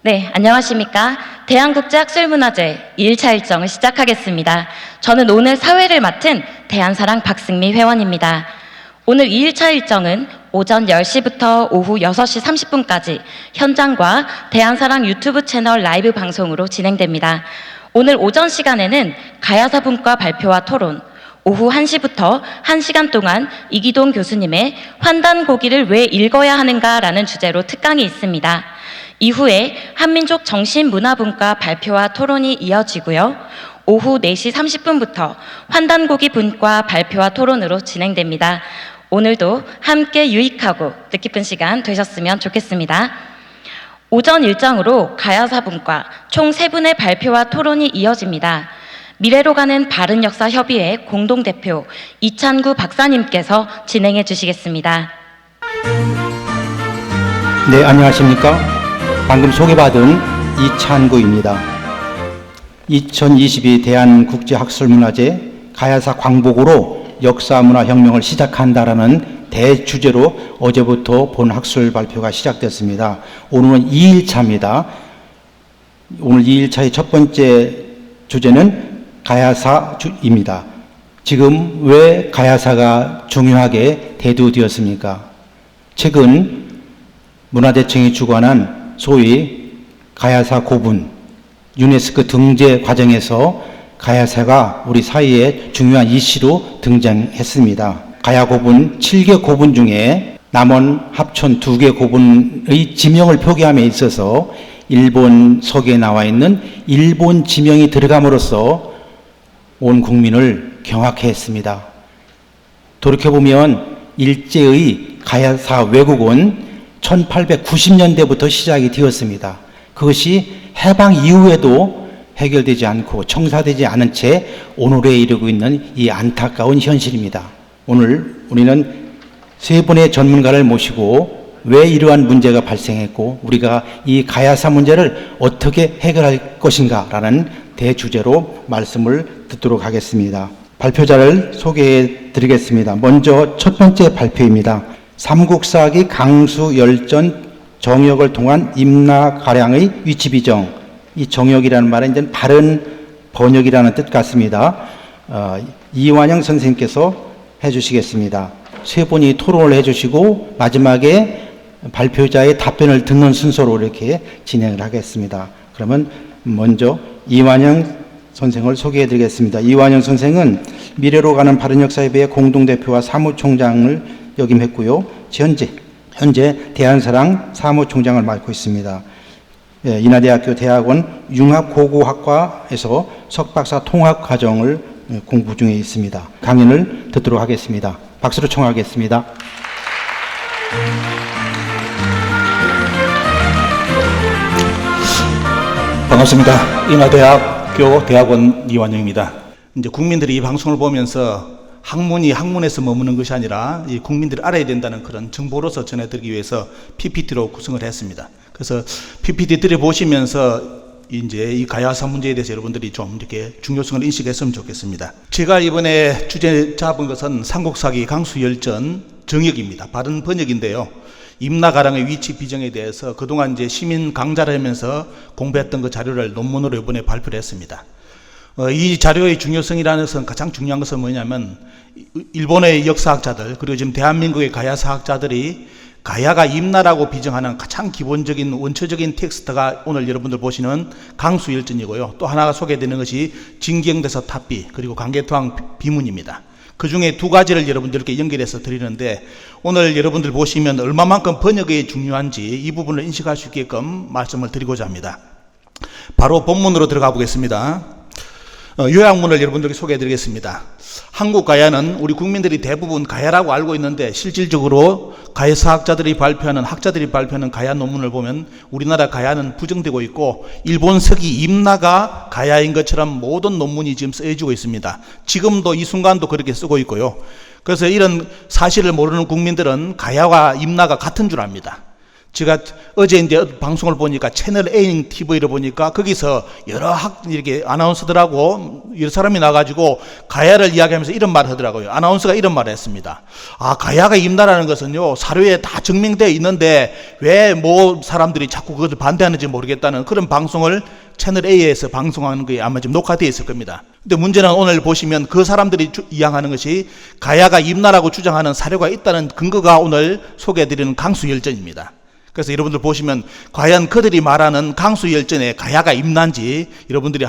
네, 안녕하십니까. 대한국제학술문화제 2일차 일정을 시작하겠습니다. 저는 오늘 사회를 맡은 대한사랑 박승미 회원입니다. 오늘 2일차 일정은 오전 10시부터 오후 6시 30분까지 현장과 대한사랑 유튜브 채널 라이브 방송으로 진행됩니다. 오늘 오전 시간에는 가야사 분과 발표와 토론, 오후 1시부터 1시간 동안 이기동 교수님의 환단고기를 왜 읽어야 하는가라는 주제로 특강이 있습니다. 이후에 한민족 정신문화분과 발표와 토론이 이어지고요. 오후 4시 30분부터 환단고기 분과 발표와 토론으로 진행됩니다. 오늘도 함께 유익하고 뜻깊은 시간 되셨으면 좋겠습니다. 오전 일정으로 가야사 분과 총 3분의 발표와 토론이 이어집니다. 미래로 가는 바른역사협의회 공동대표 이찬구 박사님께서 진행해 주시겠습니다. 네, 안녕하십니까. 방금 소개받은 이찬구입니다. 2022 대한국제학술문화제 가야사 광복으로 역사문화혁명을 시작한다라는 대주제로 어제부터 본 학술 발표가 시작됐습니다. 오늘은 2일차입니다. 오늘 2일차의 첫 번째 주제는 가야사입니다. 지금 왜 가야사가 중요하게 대두되었습니까? 최근 문화재청이 주관한 소위 가야사 고분, 유네스코 등재 과정에서 가야사가 우리 사회에 중요한 이슈로 등장했습니다. 가야고분 7개 고분 중에 남원 합천 2개 고분의 지명을 표기함에 있어서 일본 서기에 나와 있는 일본 지명이 들어감으로써 온 국민을 경악해 했습니다. 돌이켜보면 일제의 가야사 왜곡은 1890년대부터 시작이 되었습니다. 그것이 해방 이후에도 해결되지 않고 청사되지 않은 채 오늘에 이르고 있는 이 안타까운 현실입니다. 오늘 우리는 3분의 전문가를 모시고 왜 이러한 문제가 발생했고 우리가 이 가야사 문제를 어떻게 해결할 것인가 라는 대주제로 말씀을 듣도록 하겠습니다. 발표자를 소개해 드리겠습니다. 먼저 첫 번째 발표입니다. 삼국사기 강수열전 정역을 통한 임나가량의 위치비정. 이 정역이라는 말은 이제 바른 번역이라는 뜻 같습니다. 이완영 선생님께서 해주시겠습니다. 3분이 토론을 해주시고 마지막에 발표자의 답변을 듣는 순서로 이렇게 진행을 하겠습니다. 그러면 먼저 이완영 선생을 소개해 드리겠습니다. 이완영 선생은 미래로 가는 바른역사협의회 공동대표와 사무총장을 역임했고요. 현재 대한사랑 사무총장을 맡고 있습니다. 인하대학교 대학원 융합고고학과에서 석박사 통합과정을 공부 중에 있습니다. 강연을 듣도록 하겠습니다. 박수로 청하겠습니다. 반갑습니다. 인하대학교 대학원 이완영입니다. 이제 국민들이 이 방송을 보면서 학문이 학문에서 머무는 것이 아니라 이 국민들이 알아야 된다는 그런 정보로서 전해드리기 위해서 PPT로 구성을 했습니다. 그래서 PPT들을 보시면서 이제 이 가야사 문제에 대해서 여러분들이 좀 이렇게 중요성을 인식했으면 좋겠습니다. 제가 이번에 주제 잡은 것은 삼국사기 강수열전 정역입니다. 바른 번역인데요. 임나가랑의 위치 비정에 대해서 그동안 이제 시민 강좌를 하면서 공부했던 그 자료를 논문으로 이번에 발표를 했습니다. 이 자료의 중요성이라는 것은 가장 중요한 것은 뭐냐면 일본의 역사학자들 그리고 지금 대한민국의 가야사학자들이 가야가 임나라고 비정하는 가장 기본적인 원초적인 텍스트가 오늘 여러분들 보시는 강수열전이고요. 또 하나가 소개되는 것이 진경대서 탑비 그리고 강개토항 비문입니다. 그 중에 2가지를 여러분들께 연결해서 드리는데 오늘 여러분들 보시면 얼마만큼 번역이 중요한지 이 부분을 인식할 수 있게끔 말씀을 드리고자 합니다. 바로 본문으로 들어가 보겠습니다. 요약문을 여러분들께 소개해 드리겠습니다. 한국 가야는 우리 국민들이 대부분 가야라고 알고 있는데 실질적으로 가야사학자들이 발표하는 학자들이 발표하는 가야 논문을 보면 우리나라 가야는 부정되고 있고 일본 서기 임나가 가야인 것처럼 모든 논문이 지금 쓰여지고 있습니다. 지금도 이 순간도 그렇게 쓰고 있고요. 그래서 이런 사실을 모르는 국민들은 가야와 임나가 같은 줄 압니다. 제가 어제 이제 방송을 보니까 채널 A TV를 보니까 거기서 여러 이렇게 아나운서들하고 여러 사람이 나가지고 가야를 이야기하면서 이런 말을 하더라고요. 아나운서가 이런 말을 했습니다. 아, 가야가 임나라는 것은요, 사료에 다 증명되어 있는데 왜 뭐 사람들이 자꾸 그것을 반대하는지 모르겠다는 그런 방송을 채널 A에서 방송하는 게 아마 지금 녹화되어 있을 겁니다. 근데 문제는 오늘 보시면 그 사람들이 이야기하는 것이 가야가 임나라고 주장하는 사료가 있다는 근거가 오늘 소개해드리는 강수열전입니다. 그래서 여러분들 보시면 과연 그들이 말하는 강수열전에 가야가 임난지 여러분들이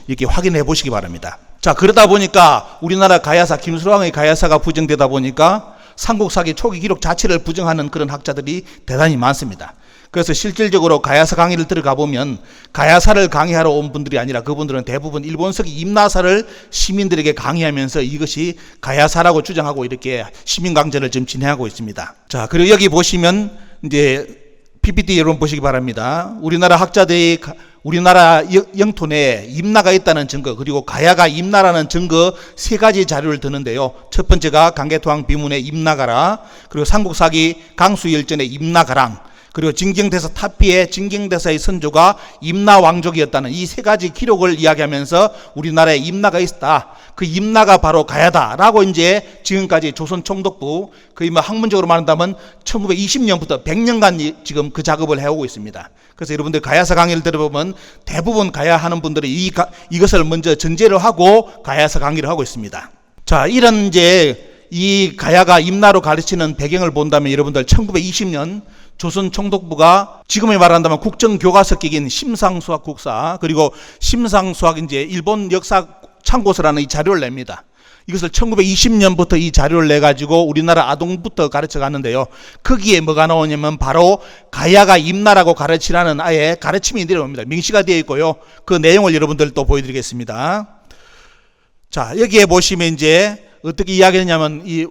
이렇게 확인해 보시기 바랍니다. 자, 그러다 보니까 우리나라 가야사, 김수왕의 가야사가 부정되다 보니까 삼국사기 초기 기록 자체를 부정하는 그런 학자들이 대단히 많습니다. 그래서 실질적으로 가야사 강의를 들어가 보면 가야사를 강의하러 온 분들이 아니라 그분들은 대부분 일본서기 임나사를 시민들에게 강의하면서 이것이 가야사라고 주장하고 이렇게 시민 강좌를 지금 진행하고 있습니다. 자, 그리고 여기 보시면 이제 PPT 여러분 보시기 바랍니다. 우리나라 학자들이 우리나라 영토 내에 임나가 있다는 증거, 그리고 가야가 임나라는 증거 세 가지 자료를 드는데요. 첫 번째가 강개토항 비문의 임나가라, 그리고 삼국사기 강수열전의 임나가랑, 그리고 진경대사 타피의 진경대사의 선조가 임나 왕족이었다는 이 세 가지 기록을 이야기하면서 우리나라에 임나가 있다. 그 임나가 바로 가야다라고 이제 지금까지 조선 총독부, 거의 뭐 학문적으로 말한다면 1920년부터 100년간 지금 그 작업을 해오고 있습니다. 그래서 여러분들 가야사 강의를 들어보면 대부분 가야 하는 분들이 이것을 먼저 전제를 하고 가야사 강의를 하고 있습니다. 자, 이런 이제 이 가야가 임나로 가르치는 배경을 본다면 여러분들 1920년 조선 총독부가 지금에 말한다면 국정교과서격인 심상수학 국사, 그리고 심상수학 이제 일본 역사 참고서라는 이 자료를 냅니다. 이것을 1920년부터 이 자료를 내 가지고 우리나라 아동부터 가르쳐 갔는데요. 거기에 뭐가 나오냐면 바로 가야가 임나라고 가르치라는 아예 가르침이 내려옵니다. 명시가 되어 있고요. 그 내용을 여러분들 또 보여드리겠습니다. 자, 여기에 보시면 이제 어떻게 이야기하냐면 이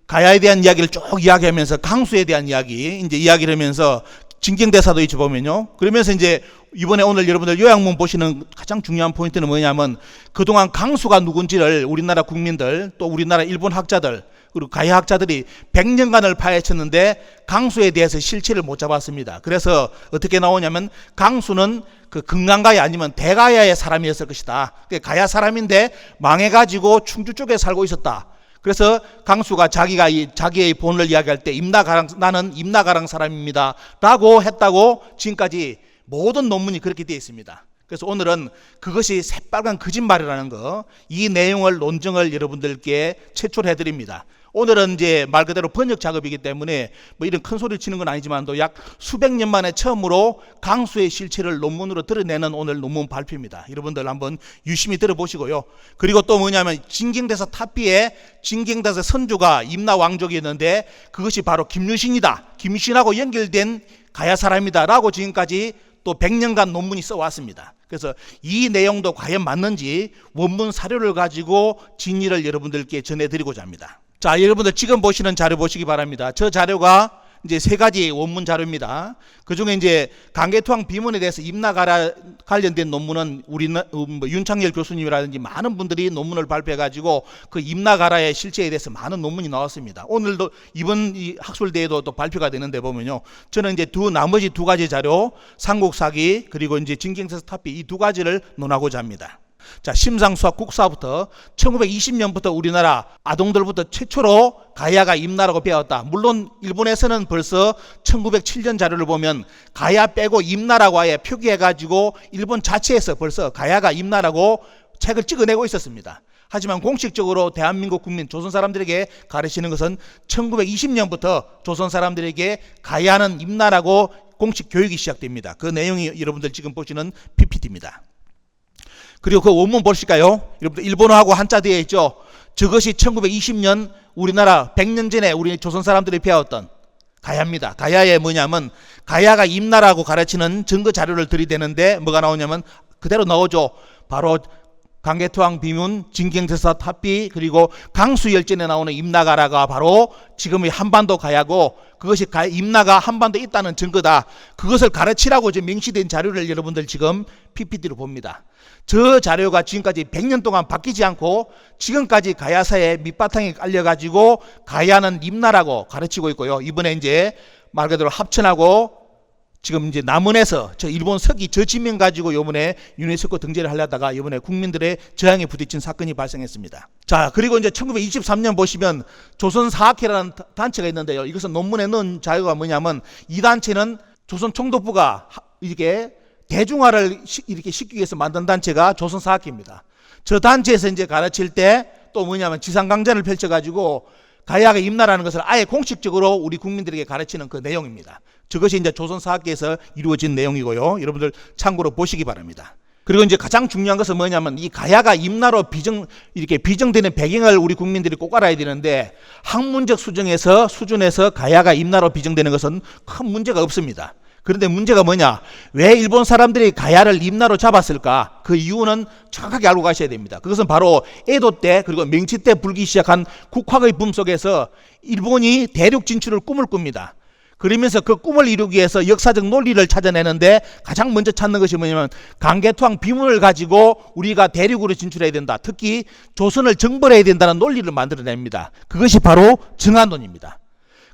가야에 대한 이야기를 쭉 이야기하면서 강수에 대한 이야기 이제 이야기를 하면서 진경대사도 있지 보면요. 그러면서 이제 이번에 오늘 여러분들 요약문 보시는 가장 중요한 포인트는 뭐냐면 그동안 강수가 누군지를 우리나라 국민들 또 우리나라 일본 학자들 그리고 가야 학자들이 100년간을 파헤쳤는데 강수에 대해서 실체를 못 잡았습니다. 그래서 어떻게 나오냐면 강수는 그 금강가야 아니면 대가야의 사람이었을 것이다. 가야 사람인데 망해가지고 충주 쪽에 살고 있었다. 그래서 강수가 자기의 본을 이야기할 때 나는 임나가랑 사람입니다 라고 했다고 지금까지 모든 논문이 그렇게 되어 있습니다. 그래서 오늘은 그것이 새빨간 거짓말이라는 거, 이 내용을 논증을 여러분들께 제출해 드립니다. 오늘은 이제 말 그대로 번역 작업이기 때문에 뭐 이런 큰 소리를 치는 건 아니지만도 약 수백 년 만에 처음으로 강수의 실체를 논문으로 드러내는 오늘 논문 발표입니다. 여러분들 한번 유심히 들어보시고요. 그리고 또 뭐냐면 진경대사 타피의 진경대사 선조가 임나 왕족이었는데 그것이 바로 김유신이다. 김유신하고 연결된 가야 사람이다 라고 지금까지 또 100년간 논문이 써왔습니다. 그래서 이 내용도 과연 맞는지 원문 사료를 가지고 진위를 여러분들께 전해드리고자 합니다. 자, 여러분들 지금 보시는 자료 보시기 바랍니다. 저 자료가 이제 세 가지 원문 자료입니다. 그 중에 이제 강개토항 비문에 대해서 임나가라 관련된 논문은 윤창열 교수님이라든지 많은 분들이 논문을 발표해가지고 그 임나가라의 실체에 대해서 많은 논문이 나왔습니다. 오늘도 이번 이 학술대회도 또 발표가 되는데 보면요. 저는 이제 나머지 두 가지 자료, 삼국사기 그리고 이제 진경대사 타피 이 두 가지를 논하고자 합니다. 자, 심상수학 국사부터 1920년부터 우리나라 아동들부터 최초로 가야가 임나라고 배웠다. 물론 일본에서는 벌써 1907년 자료를 보면 가야 빼고 임나라고 아예 표기해가지고 일본 자체에서 벌써 가야가 임나라고 책을 찍어내고 있었습니다. 하지만 공식적으로 대한민국 국민 조선 사람들에게 가르치는 것은 1920년부터 조선 사람들에게 가야는 임나라고 공식 교육이 시작됩니다. 그 내용이 여러분들 지금 보시는 PPT입니다. 그리고 그 원문 보실까요? 여러분들 일본어하고 한자 되어 있죠. 저것이 1920년 우리나라 100년 전에 우리 조선 사람들이 배웠던 가야입니다. 가야에 뭐냐면 가야가 임나라고 가르치는 증거 자료를 들이대는데 뭐가 나오냐면 그대로 나오죠. 바로 강개토항 비문, 진경대사 타피 그리고 강수열전에 나오는 임나가라가 바로 지금의 한반도 가야고 그것이 임나가 한반도에 있다는 증거다. 그것을 가르치라고 지금 명시된 자료를 여러분들 지금 PPT로 봅니다. 저 자료가 지금까지 100년 동안 바뀌지 않고 지금까지 가야사의 밑바탕에 깔려가지고 가야는 임나라고 가르치고 있고요. 이번에 이제 말 그대로 합천하고 지금 이제 남원에서 저 일본 서기 저 지명 가지고 요번에 유네스코 등재를 하려다가 요번에 국민들의 저항에 부딪힌 사건이 발생했습니다. 자, 그리고 이제 1923년 보시면 조선사학회라는 단체가 있는데요. 이것은 논문에 넣은 자료가 뭐냐면 이 단체는 조선 총독부가 이렇게 대중화를 이렇게 시키기 위해서 만든 단체가 조선사학회입니다. 저 단체에서 이제 가르칠 때 또 뭐냐면 지상강좌를 펼쳐가지고 가야가 임나라는 것을 아예 공식적으로 우리 국민들에게 가르치는 그 내용입니다. 저것이 이제 조선사학계에서 이루어진 내용이고요. 여러분들 참고로 보시기 바랍니다. 그리고 이제 가장 중요한 것은 뭐냐면 이 가야가 임나로 이렇게 비정되는 배경을 우리 국민들이 꼭 알아야 되는데 학문적 수준에서 가야가 임나로 비정되는 것은 큰 문제가 없습니다. 그런데 문제가 뭐냐? 왜 일본 사람들이 가야를 임나로 잡았을까? 그 이유는 정확하게 알고 가셔야 됩니다. 그것은 바로 에도 때 그리고 맹치 때 불기 시작한 국학의 붐 속에서 일본이 대륙 진출을 꿈을 꿉니다. 그러면서 그 꿈을 이루기 위해서 역사적 논리를 찾아내는데 가장 먼저 찾는 것이 뭐냐면 강개토항 비문을 가지고 우리가 대륙으로 진출해야 된다. 특히 조선을 정벌해야 된다는 논리를 만들어냅니다. 그것이 바로 정한론입니다.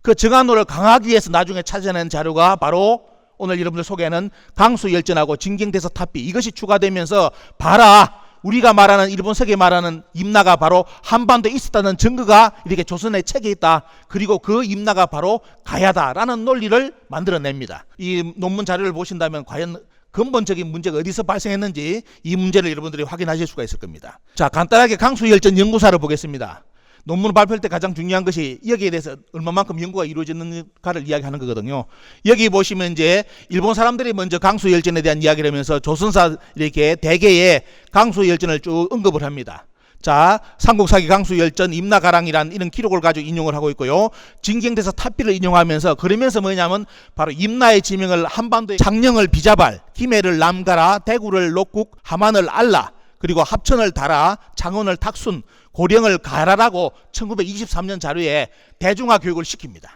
그 정한론을 강하기 위해서 나중에 찾아낸 자료가 바로 오늘 여러분들 소개하는 강수열전하고 진경대서 탑비, 이것이 추가되면서 봐라, 우리가 말하는 일본 서기 말하는 임나가 바로 한반도에 있었다는 증거가 이렇게 조선의 책에 있다. 그리고 그 임나가 바로 가야다라는 논리를 만들어냅니다. 이 논문 자료를 보신다면 과연 근본적인 문제가 어디서 발생했는지 이 문제를 여러분들이 확인하실 수가 있을 겁니다. 자, 간단하게 강수열전 연구사를 보겠습니다. 논문을 발표할 때 가장 중요한 것이 여기에 대해서 얼마만큼 연구가 이루어졌는가를 이야기하는 거거든요. 여기 보시면 이제 일본 사람들이 먼저 강수열전에 대한 이야기를 하면서 조선사 이렇게 대개의 강수열전을 쭉 언급을 합니다. 자, 삼국사기 강수열전 임나가랑이라는 이런 기록을 가지고 인용을 하고 있고요. 진경대서 탑비를 인용하면서 그러면서 뭐냐면 바로 임나의 지명을 한반도의 장령을 비자발, 김해를 남가라, 대구를 녹국, 함안을 알라, 그리고 합천을 달아, 창원을 탁순, 고령을 가라라고 1923년 자료에 대중화 교육을 시킵니다.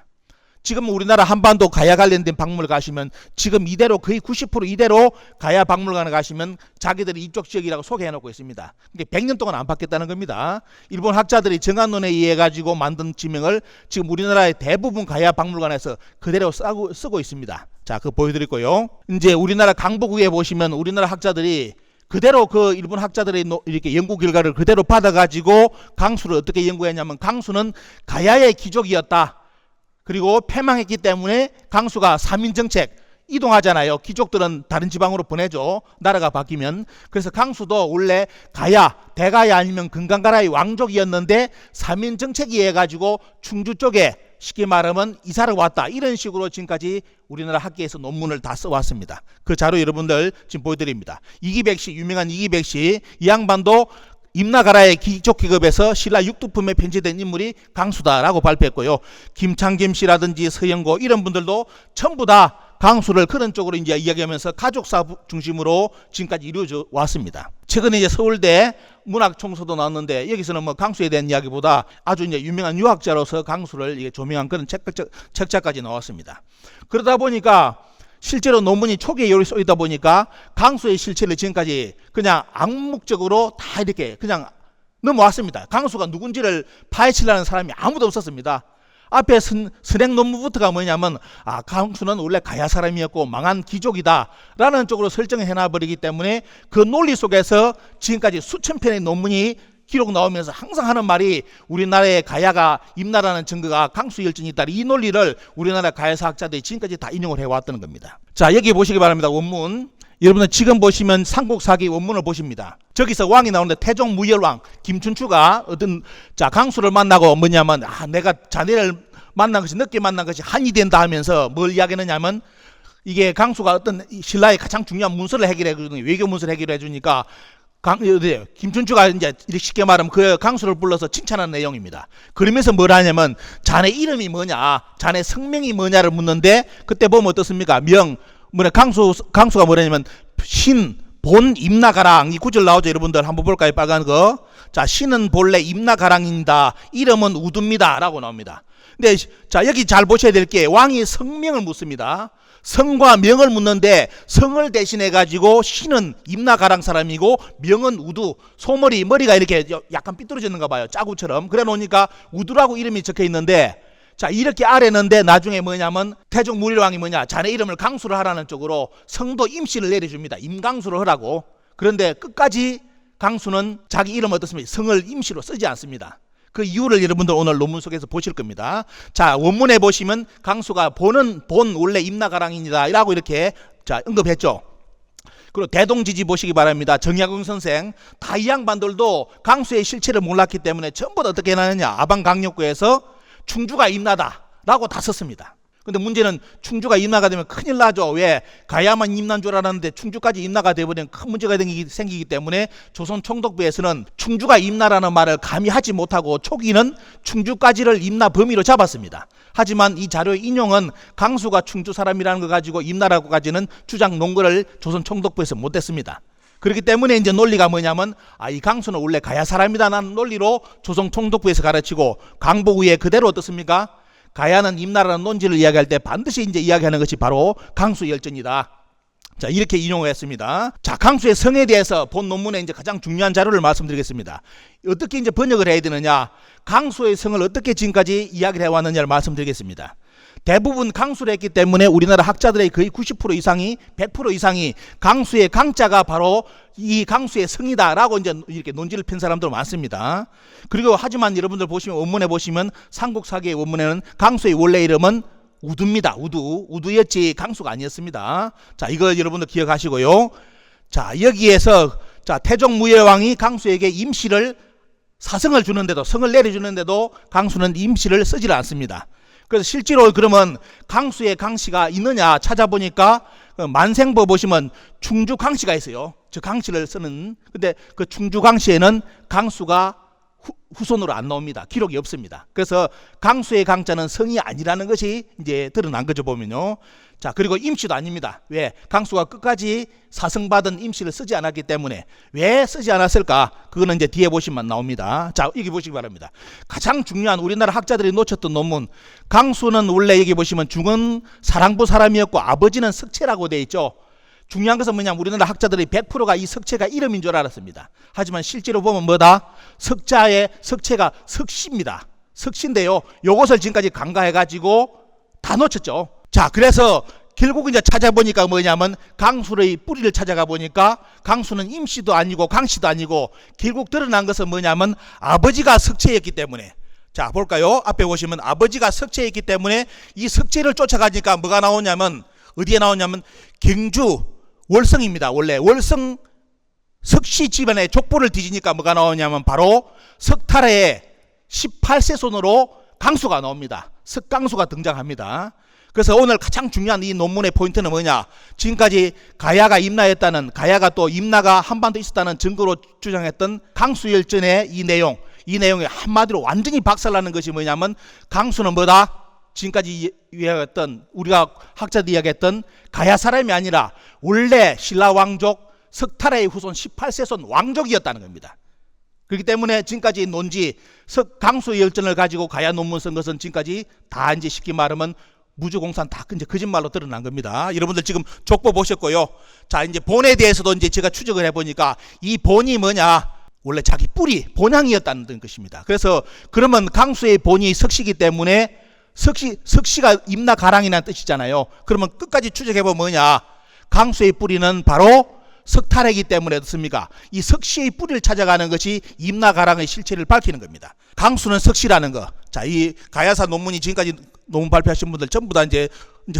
지금 우리나라 한반도 가야 관련된 박물관 가시면 지금 이대로 거의 90% 이대로 가야 박물관에 가시면 자기들이 이쪽 지역이라고 소개해놓고 있습니다. 근데 100년 동안 안 바뀌었다는 겁니다. 일본 학자들이 정한론에 의해 가지고 만든 지명을 지금 우리나라의 대부분 가야 박물관에서 그대로 쓰고 있습니다. 자, 그거 보여드릴거요. 이제 우리나라 강북에 보시면 우리나라 학자들이 그대로 그 일본 학자들의 이렇게 연구 결과를 그대로 받아가지고 강수를 어떻게 연구했냐면 강수는 가야의 귀족이었다. 그리고 패망했기 때문에 강수가 3인 정책 이동하잖아요. 귀족들은 다른 지방으로 보내죠. 나라가 바뀌면. 그래서 강수도 원래 가야, 대가야 아니면 금강가라의 왕족이었는데 3인 정책이 해가지고 충주 쪽에 쉽게 말하면 이사를 왔다. 이런 식으로 지금까지 우리나라 학계에서 논문을 다 써왔습니다. 그 자료 여러분들 지금 보여드립니다. 이기백 씨, 유명한 이기백 씨, 이 양반도 임나가라의 귀족계급에서 신라 육두품에 편제된 인물이 강수다라고 발표했고요. 김창김 씨라든지 서영고 이런 분들도 전부 다 강수를 그런 쪽으로 이제 이야기하면서 가족사 중심으로 지금까지 이루어져 왔습니다. 최근에 이제 서울대 문학총서도 나왔는데 여기서는 뭐 강수에 대한 이야기보다 아주 이제 유명한 유학자로서 강수를 이게 조명한 그런 책자까지 나왔습니다. 그러다 보니까 실제로 논문이 초기에 요리 쏘이다 보니까 강수의 실체를 지금까지 그냥 암묵적으로 다 이렇게 그냥 넘어왔습니다. 강수가 누군지를 파헤치려는 사람이 아무도 없었습니다. 앞에 선행 논문부터가 뭐냐면 강수는 원래 가야 사람이었고 망한 귀족이다 라는 쪽으로 설정을 해놔버리기 때문에 그 논리 속에서 지금까지 수천 편의 논문이 기록 나오면서 항상 하는 말이 우리나라의 가야가 임나라는 증거가 강수열전이 있다. 이 논리를 우리나라 가야사학자들이 지금까지 다 인용을 해왔다는 겁니다. 자, 여기 보시기 바랍니다. 원문. 여러분들 지금 보시면 삼국사기 원문을 보십니다. 저기서 왕이 나오는데 태종 무열왕 김춘추가 강수를 만나고 뭐냐면 내가 자네를 만난 것이 늦게 만난 것이 한이 된다 하면서 뭘 이야기하느냐면 이게 강수가 어떤 신라의 가장 중요한 문서를 해결해 주는 외교 문서를 해결해 주니까 김춘추가 이제 쉽게 말하면 그 강수를 불러서 칭찬하는 내용입니다. 그러면서 뭘 하냐면 자네 이름이 뭐냐, 자네 성명이 뭐냐를 묻는데 그때 보면 어떻습니까? 강수가 뭐냐면 신, 본, 임나가랑 이 구절 나오죠. 여러분들 한번 볼까요? 빨간 거. 자, 신은 본래 임나가랑입니다. 이름은 우두입니다. 라고 나옵니다. 근데 자, 여기 잘 보셔야 될 게 왕이 성명을 묻습니다. 성과 명을 묻는데 성을 대신해 가지고 신은 임나가랑 사람이고 명은 우두, 머리가 이렇게 약간 삐뚤어졌는가 봐요. 짜구처럼. 그래 놓으니까 우두라고 이름이 적혀 있는데 자, 이렇게 아뢰는데 나중에 뭐냐면 태종 무일왕이 뭐냐, 자네 이름을 강수를 하라는 쪽으로 성도 임씨를 내려줍니다. 임강수를 하라고. 그런데 끝까지 강수는 자기 이름 어떻습니까? 성을 임씨로 쓰지 않습니다. 그 이유를 여러분들 오늘 논문 속에서 보실 겁니다. 자, 원문에 보시면 강수가 본 원래 임나가랑입니다 라고 이렇게 자 언급했죠. 그리고 대동지지 보시기 바랍니다. 정약용 선생, 다 이 양반들도 강수의 실체를 몰랐기 때문에 전부 다 어떻게 하느냐, 아방강력구에서 충주가 임나다 라고 다 썼습니다. 근데 문제는 충주가 임나가 되면 큰일 나죠. 왜? 가야만 임난 줄 알았는데 충주까지 임나가 되어버리면 큰 문제가 생기기 때문에 조선 총독부에서는 충주가 임나라는 말을 감히 하지 못하고 초기는 충주까지를 임나 범위로 잡았습니다. 하지만 이 자료의 인용은 강수가 충주 사람이라는 거 가지고 임나라고까지는 주장 논거를 조선 총독부에서 못했습니다. 그렇기 때문에 이제 논리가 뭐냐면, 이 강수는 원래 가야 사람이다라는 논리로 조선 총독부에서 가르치고, 강복위에 그대로 어떻습니까? 가야는 임나라는 논지를 이야기할 때 반드시 이제 이야기하는 것이 바로 강수 열전이다. 자, 이렇게 인용을 했습니다. 자, 강수의 성에 대해서 본 논문에 이제 가장 중요한 자료를 말씀드리겠습니다. 어떻게 이제 번역을 해야 되느냐, 강수의 성을 어떻게 지금까지 이야기를 해왔느냐를 말씀드리겠습니다. 대부분 강수를 했기 때문에 우리나라 학자들의 거의 90% 이상이, 100% 이상이 강수의 강자가 바로 이 강수의 성이다라고 이제 이렇게 논지를 편 사람들 많습니다. 그리고 하지만 여러분들 보시면 원문에 보시면 삼국사기의 원문에는 강수의 원래 이름은 우두입니다. 우두였지 강수가 아니었습니다. 자, 이거 여러분들 기억하시고요. 자, 여기에서 자, 태종 무예왕이 강수에게 임시를 사성을 주는데도, 성을 내려주는데도 강수는 임시를 쓰지를 않습니다. 그래서 실제로 그러면 강수의 강씨가 있느냐 찾아보니까 만생보 보시면 충주 강씨가 있어요. 저 강씨를 쓰는. 근데 그 충주 강씨에는 강수가 후손으로 안 나옵니다. 기록이 없습니다. 그래서 강수의 강자는 성이 아니라는 것이 이제 드러난 거죠, 보면요. 자, 그리고 임씨도 아닙니다. 왜? 강수가 끝까지 사성받은 임씨를 쓰지 않았기 때문에. 왜 쓰지 않았을까? 그거는 이제 뒤에 보시면 나옵니다. 자, 여기 보시기 바랍니다. 가장 중요한 우리나라 학자들이 놓쳤던 논문. 강수는 원래 여기 보시면 중은 사랑부 사람이었고 아버지는 석채라고 되어 있죠. 중요한 것은 뭐냐면 우리나라 학자들이 100%가 이 석채가 이름인 줄 알았습니다. 하지만 실제로 보면 뭐다? 석자의 석채가 석씨입니다. 석씨인데요. 요것을 지금까지 간과해가지고 다 놓쳤죠. 자, 그래서 결국 이제 찾아보니까 뭐냐면 강수의 뿌리를 찾아가 보니까 강수는 임씨도 아니고 강씨도 아니고 결국 드러난 것은 뭐냐면 아버지가 석채였기 때문에. 자, 볼까요? 앞에 보시면 아버지가 석채였기 때문에 이 석채를 쫓아가니까 뭐가 나오냐면 어디에 나오냐면 경주 월성입니다. 원래 월성 석씨 집안의 족보를 뒤지니까 뭐가 나오냐면 바로 석탈의 18세손으로 강수가 나옵니다. 석강수가 등장합니다. 그래서 오늘 가장 중요한 이 논문의 포인트는 뭐냐, 지금까지 가야가 임나였다는, 가야가 또 임나가 한반도에 있었다는 증거로 주장했던 강수열전의 이 내용이 한마디로 완전히 박살나는 것이 뭐냐면 강수는 뭐다? 지금까지 이야기했던, 우리가 학자들이 이야기했던 가야 사람이 아니라 원래 신라 왕족 석탈의 후손 18세손 왕족이었다는 겁니다. 그렇기 때문에 지금까지 논지 강수 열전을 가지고 가야 논문 쓴 것은 지금까지 다 이제 쉽게 말하면 무주공산 다 이제 거짓말로 드러난 겁니다. 여러분들 지금 족보 보셨고요. 자, 이제 본에 대해서도 이제 제가 추적을 해보니까 이 본이 뭐냐, 원래 자기 뿌리 본향이었다는 것입니다. 그래서 그러면 강수의 본이 석씨이기 때문에 석씨가 임나가랑이라는 뜻이잖아요. 그러면 끝까지 추적해보면 뭐냐, 강수의 뿌리는 바로 석탈이기 때문에 어떻습니까? 이 석씨의 뿌리를 찾아가는 것이 임나가랑의 실체를 밝히는 겁니다. 강수는 석씨라는 거. 자, 이 가야사 논문이 지금까지 논문 발표하신 분들 전부 다 이제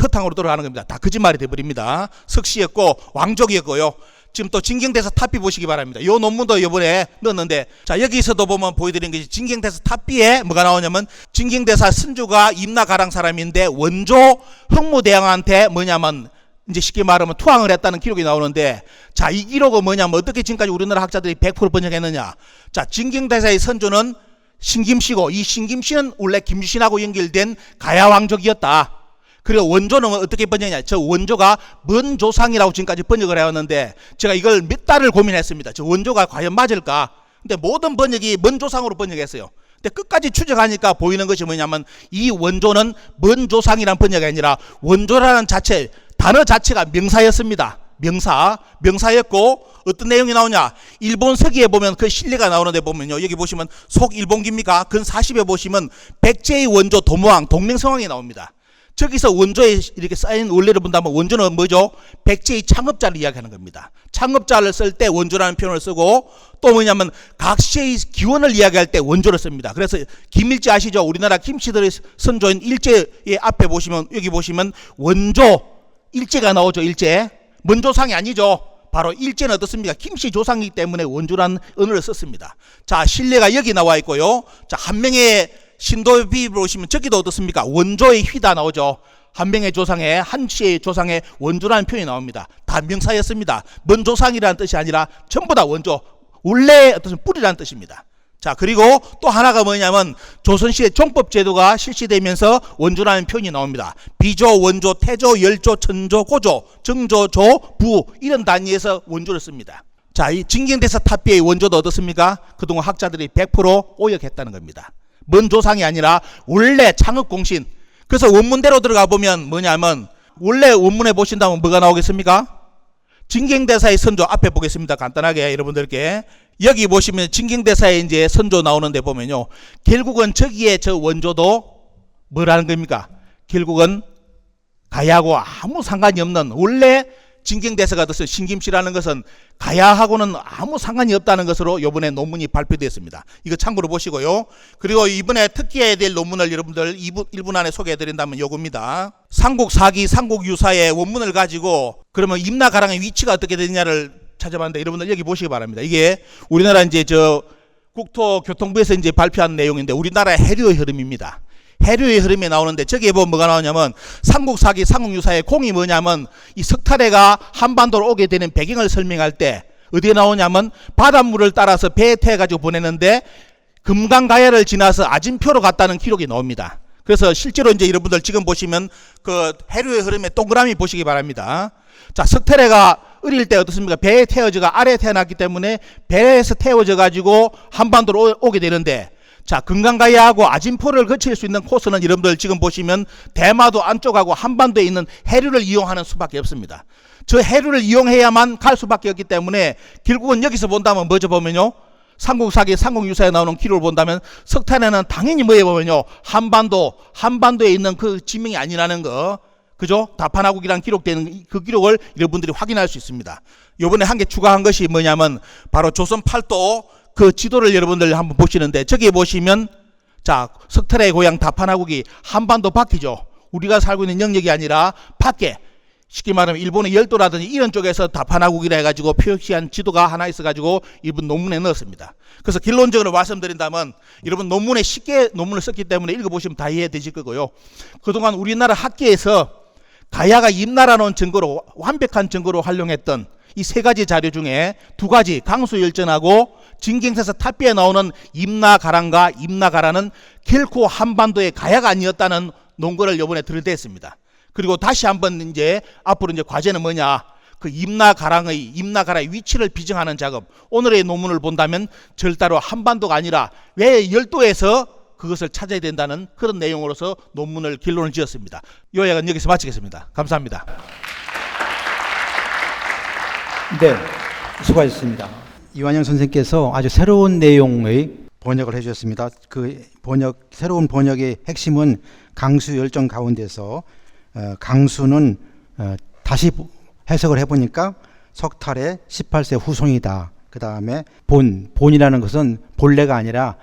허탕으로 돌아가는 겁니다. 다 거짓말이 돼버립니다. 석씨였고 왕족이었고요. 지금 또 진경대사 탑비 보시기 바랍니다. 이 논문도 이번에 넣었는데, 자, 여기서도 보면 보여드린 것이 진경대사 탑비에 뭐가 나오냐면 진경대사 선주가 임나가랑 사람인데 원조 흥무대왕한테 뭐냐면 이제 쉽게 말하면 투항을 했다는 기록이 나오는데, 자, 이 기록은 뭐냐면 어떻게 지금까지 우리나라 학자들이 100% 번역했느냐. 자, 진경대사의 선조는 신김씨고 이 신김씨는 원래 김유신하고 연결된 가야왕족이었다. 그리고 원조는 어떻게 번역했냐, 저 원조가 먼 조상이라고 지금까지 번역을 해왔는데 제가 이걸 몇 달을 고민했습니다. 저 원조가 과연 맞을까. 근데 모든 번역이 먼 조상으로 번역했어요. 근데 끝까지 추적하니까 보이는 것이 뭐냐면 이 원조는 먼 조상이라는 번역이 아니라 원조라는 단어 자체가 명사였습니다. 명사였고 어떤 내용이 나오냐? 일본 서기에 보면 그 신뢰가 나오는데 보면요. 여기 보시면 속일본기입니까? 근 40에 보시면 백제의 원조 도무왕 동명성왕이 나옵니다. 저기서 원조에 이렇게 쌓인 원래를 본다면 원조는 뭐죠? 백제의 창업자를 이야기하는 겁니다. 창업자를 쓸 때 원조라는 표현을 쓰고 또 뭐냐면 각 시의 기원을 이야기할 때 원조를 씁니다. 그래서 김일제 아시죠? 우리나라 김씨들의 선조인 일제의 앞에 보시면 여기 보시면 원조 일제가 나오죠. 일제. 먼조상이 아니죠. 바로 일제는 어떻습니까? 김씨 조상이기 때문에 원조라는 언어를 썼습니다. 자, 신뢰가 여기 나와 있고요. 자, 한 명의 신도의 비유를 보시면 저기도 어떻습니까? 원조의 휘다 나오죠. 한 명의 조상에 한 씨의 조상에 원조라는 표현이 나옵니다. 다 명사였습니다. 먼조상이라는 뜻이 아니라 전부 다 원조, 원래 어떤 뿌리라는 뜻입니다. 자, 그리고 또 하나가 뭐냐면 조선시대 종법제도가 실시되면서 원조라는 표현이 나옵니다. 비조, 원조, 태조, 열조, 천조, 고조, 정조, 조, 부 이런 단위에서 원조를 씁니다. 자, 이 진경대사 탑비의 원조도 어떻습니까? 그동안 학자들이 100% 오역했다는 겁니다. 먼 조상이 아니라 원래 창업공신. 그래서 원문대로 들어가 보면 뭐냐면 원래 원문에 보신다면 뭐가 나오겠습니까? 진경대사의 선조 앞에 보겠습니다. 간단하게 여러분들께 여기 보시면 진경대사의 이제 선조 나오는데 보면요. 결국은 저기에 저 원조도 뭐라는 겁니까? 결국은 가야하고 아무 상관이 없는 원래 진경대사가 뜻은 신김씨라는 것은 가야하고는 아무 상관이 없다는 것으로 이번에 논문이 발표되었습니다. 이거 참고로 보시고요. 그리고 이번에 특기해야 될 논문을 여러분들 1분 안에 소개해드린다면 요겁니다. 삼국사기, 삼국유사의 원문을 가지고 그러면 임나가랑의 위치가 어떻게 되느냐를 찾아봤는데 여러분들 여기 보시기 바랍니다. 이게 우리나라 이제 저 국토교통부에서 이제 발표한 내용인데 우리나라의 해류의 흐름입니다. 해류의 흐름에 나오는데 저기에 보면 뭐가 나오냐면 삼국사기 삼국유사의 공이 뭐냐면 이 석탈해가 한반도로 오게 되는 배경을 설명할 때 어디에 나오냐면 바닷물을 따라서 배에 태워가지고 보내는데 금강가야를 지나서 아진표로 갔다는 기록이 나옵니다. 그래서 실제로 이제 여러분들 지금 보시면 그 해류의 흐름에 동그라미 보시기 바랍니다. 자, 석탈해가 어릴 때 어떻습니까? 배에 태워져가 아래에 태어났기 때문에 배에서 태워져 가지고 한반도로 오게 되는데 자, 금강가야하고 아진포를 거칠 수 있는 코스는 여러분들 지금 보시면 대마도 안쪽하고 한반도에 있는 해류를 이용하는 수밖에 없습니다. 저 해류를 이용해야만 갈 수밖에 없기 때문에 결국은 여기서 본다면 뭐죠 보면요. 삼국사기, 삼국유사에 나오는 기록을 본다면 석탄에는 당연히 뭐에 보면요. 한반도에 있는 그 지명이 아니라는 거. 그죠? 다판화국이란 기록되는 그 기록을 여러분들이 확인할 수 있습니다. 요번에 한 개 추가한 것이 뭐냐면 바로 조선 팔도 그 지도를 여러분들 한번 보시는데 저기에 보시면 자, 석탈의 고향 다판화국이 한반도 밖이죠. 우리가 살고 있는 영역이 아니라 밖에 쉽게 말하면 일본의 열도라든지 이런 쪽에서 다판화국이라 해가지고 표시한 지도가 하나 있어가지고 이번 논문에 넣었습니다. 그래서 결론적으로 말씀드린다면 여러분 논문에 쉽게 논문을 썼기 때문에 읽어보시면 다 이해되실 거고요. 그동안 우리나라 학계에서 가야가 임나라는 증거로 완벽한 증거로 활용했던 이 세 가지 자료 중에 두 가지 강수열전하고 진경대사 탑비에 나오는 임나가랑과 임나가라는 결코 한반도의 가야가 아니었다는 논거를 이번에 들이댔습니다. 그리고 다시 한번 이제 앞으로 이제 과제는 뭐냐? 그 임나가라의 위치를 비정하는 작업. 오늘의 논문을 본다면 절대로 한반도가 아니라 왜 열도에서 그것을 찾아야 된다는 그런 내용으로서 논문을 결론을 지었습니다. 요약은 여기서 마치겠습니다. 감사합니다. 네, 수고하셨습니다. 이완영 선생님께서 아주 새로운 내용의 번역을 해주셨습니다. 그 새로운 번역의 핵심은 강수 열정 가운데서 강수는 다시 해석을 해보니까 석탈의 18세 후손이다. 그 다음에 본이라는 것은 본래가 아니라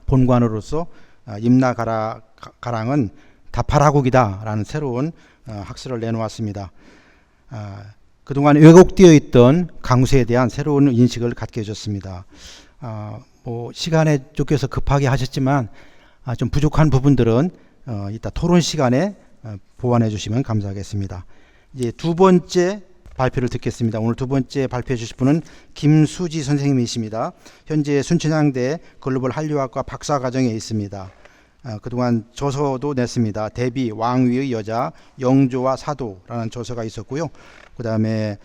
본관으로서 임나가랑은 다파라국이다라는 새로운 학설을 내놓았습니다. 그동안 왜곡되어 있던 강수에 대한 새로운 인식을 갖게 해줬습니다. 시간에 쫓겨서 급하게 하셨지만 좀 부족한 부분들은 이따 토론 시간에 보완해 주시면 감사하겠습니다. 이제 두 번째 발표를 듣겠습니다. 오늘 두 번째 발표해 주실 분은 김수지 선생님이십니다. 현재 순천향대 글로벌 한류학과 박사과정에 있습니다. 그동안 저서도 냈습니다. 대비 왕위의 여자 영조와 사도라는 저서가 있었고요. 그 다음에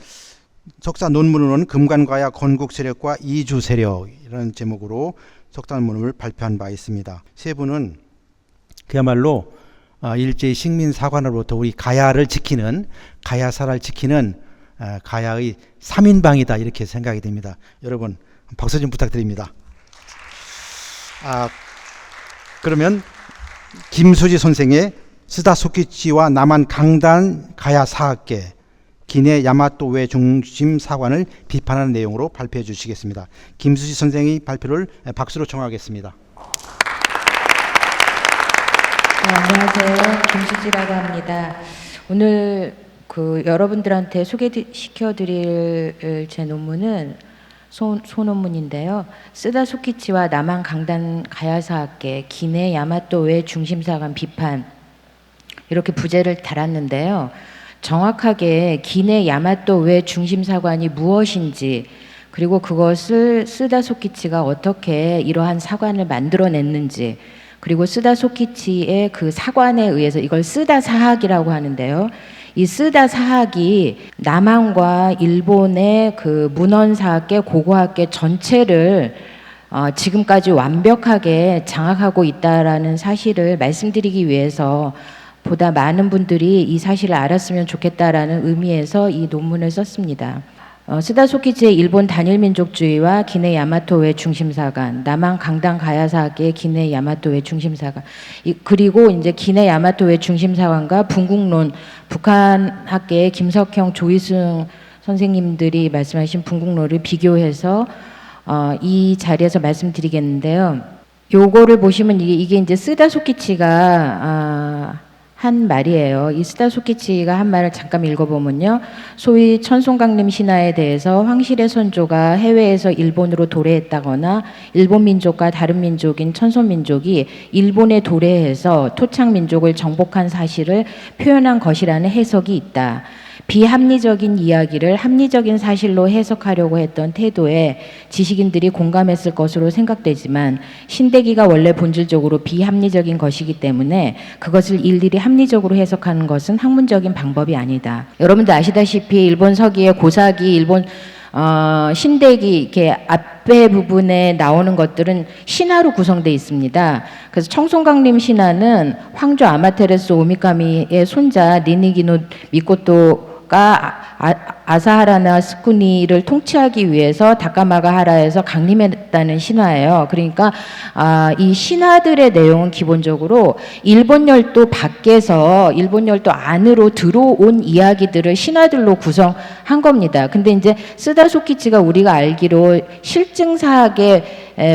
석사 논문으로는 금관가야 건국세력과 이주세력이라는 제목으로 석사 논문을 발표한 바 있습니다. 세 분은 그야말로 일제의 식민사관으로부터 우리 가야를 지키는 가야사를 지키는 가야의 3인방이다 이렇게 생각이 됩니다. 여러분 박수 좀 부탁드립니다. 그러면 김수지 선생의 스다소키치와 남한 강단 가야 사학계 기내 야마토 중심 사관을 비판하는 내용으로 발표해 주시겠습니다. 김수지 선생의 발표를 박수로 청하겠습니다. 안녕하세요. 김수지라고 합니다. 오늘 여러분들한테 소개시켜드릴 제 논문은 소논문인데요. 스다소키치와 남한 강단 가야사학계 기내 야마토 중심사관 비판 이렇게 부제를 달았는데요. 정확하게 기내 야마토 중심사관이 무엇인지 그리고 그것을 스다소키치가 어떻게 이러한 사관을 만들어냈는지 그리고 스다소키치의 그 사관에 의해서 이걸 스다사학이라고 하는데요. 이 스다사학이 남한과 일본의 그 문헌사학계, 고고학계 전체를 지금까지 완벽하게 장악하고 있다라는 사실을 말씀드리기 위해서 보다 많은 분들이 이 사실을 알았으면 좋겠다라는 의미에서 이 논문을 썼습니다. 스다소키치의 일본 단일민족주의와 기내 야마토의 중심사관, 남한 강단 가야사학계의 기내 야마토의 중심사관, 그리고 이제 기내 야마토의 중심사관과 분국론, 북한학계의 김석형, 조이승 선생님들이 말씀하신 분국론을 비교해서 이 자리에서 말씀드리겠는데요. 요거를 보시면 이게 이제 스다소키치가 한 말이에요. 이 스다소키치가 한 말을 잠깐 읽어보면요. 소위 천송강림 신화에 대해서 황실의 선조가 해외에서 일본으로 도래했다거나 일본 민족과 다른 민족인 천손민족이 일본에 도래해서 토착민족을 정복한 사실을 표현한 것이라는 해석이 있다. 비합리적인 이야기를 합리적인 사실로 해석하려고 했던 태도에 지식인들이 공감했을 것으로 생각되지만 신대기가 원래 본질적으로 비합리적인 것이기 때문에 그것을 일일이 합리적으로 해석하는 것은 학문적인 방법이 아니다. 여러분들 아시다시피 일본 서기의 고사기, 일본 신대기 이렇게 앞에 부분에 나오는 것들은 신화로 구성되어 있습니다. 그래서 청송강림 신화는 황조 아마테라스 오미카미의 손자 니니기노 미코토가 아사하라나 스쿠니를 통치하기 위해서 다카마가하라에서 강림했다는 신화예요. 그러니까 이 신화들의 내용은 기본적으로 일본 열도 밖에서 일본 열도 안으로 들어온 이야기들을 신화들로 구성한 겁니다. 근데 이제 스다소키치가 우리가 알기로 실증사학의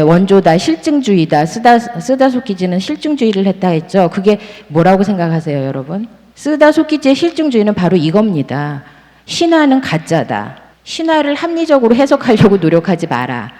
원조다, 실증주의다. 스다소키치는 실증주의를 했다 했죠. 그게 뭐라고 생각하세요, 여러분? 스다소키치의 실증주의는 바로 이겁니다. 신화는 가짜다. 신화를 합리적으로 해석하려고 노력하지 마라.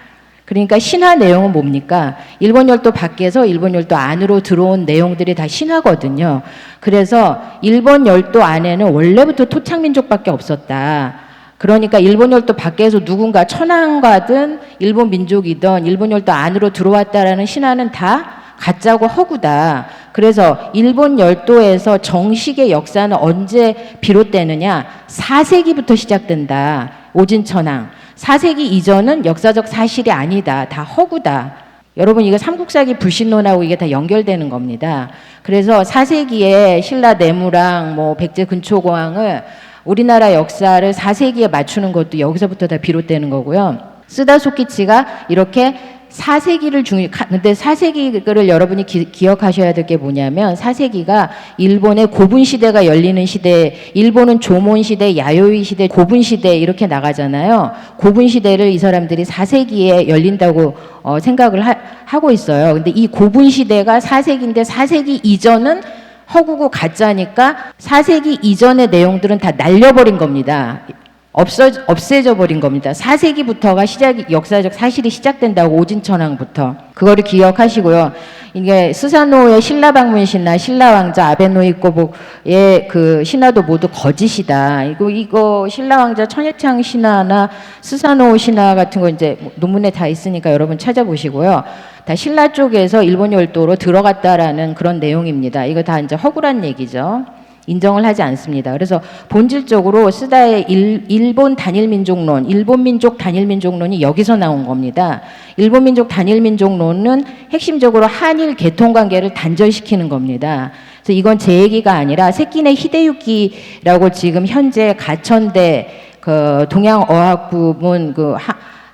그러니까 신화 내용은 뭡니까? 일본 열도 밖에서 일본 열도 안으로 들어온 내용들이 다 신화거든요. 그래서 일본 열도 안에는 원래부터 토착민족밖에 없었다. 그러니까 일본 열도 밖에서 누군가 천황가든 일본 민족이든 일본 열도 안으로 들어왔다라는 신화는 다 가짜고 허구다. 그래서 일본 열도에서 정식의 역사는 언제 비롯되느냐? 4세기부터 시작된다. 오진천황. 4세기 이전은 역사적 사실이 아니다. 다 허구다. 여러분 이거 삼국사기 불신론하고 이게 다 연결되는 겁니다. 그래서 4세기에 신라 내무랑 뭐 백제 근초고왕을 우리나라 역사를 4세기에 맞추는 것도 여기서부터 다 비롯되는 거고요. 스다소키치가 이렇게 4세기를 근데 4세기를 여러분이 기억하셔야 될 게 뭐냐면 4세기가 일본의 고분 시대가 열리는 시대, 일본은 조몬 시대, 야요이 시대, 고분 시대 이렇게 나가잖아요. 고분 시대를 이 사람들이 4세기에 열린다고 생각을 하고 있어요. 근데 이 고분 시대가 4세기인데 4세기 이전은 허구고 가짜니까 4세기 이전의 내용들은 다 날려버린 겁니다. 없애져 버린 겁니다. 4세기부터가 역사적 사실이 시작된다고 오진천황부터. 그거를 기억하시고요. 이게 스사노의 신라 방문 신화, 신라 왕자 아베노이코복의 그 신화도 모두 거짓이다. 이거 신라 왕자 천일창 신화나 스사노 신화 같은 거 이제 논문에 다 있으니까 여러분 찾아보시고요. 다 신라 쪽에서 일본 열도로 들어갔다라는 그런 내용입니다. 이거 다 이제 허구란 얘기죠. 인정을 하지 않습니다. 그래서 본질적으로 스다의 일본 단일민족론, 일본민족 단일민족론이 여기서 나온 겁니다. 일본민족 단일민족론은 핵심적으로 한일 개통관계를 단절시키는 겁니다. 그래서 이건 제 얘기가 아니라 세키네 히데유키라고 지금 현재 가천대 그 동양어학부문 그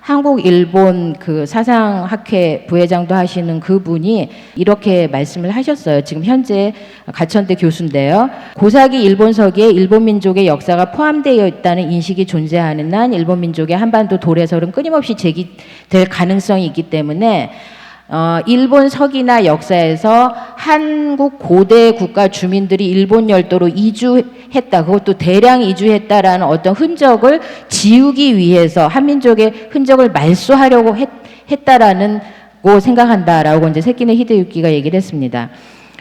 한국-일본 그 사상학회 부회장도 하시는 그분이 이렇게 말씀을 하셨어요. 지금 현재 가천대 교수인데요. 고사기 일본서기에 일본 민족의 역사가 포함되어 있다는 인식이 존재하는 한 일본 민족의 한반도 도래설은 끊임없이 제기될 가능성이 있기 때문에 일본 서기나 역사에서 한국 고대 국가 주민들이 일본 열도로 이주했다. 그것도 대량 이주했다라는 어떤 흔적을 지우기 위해서 한민족의 흔적을 말소하려고 했다라는 고 생각한다라고 이제 세키네 히데유키가 얘기를 했습니다.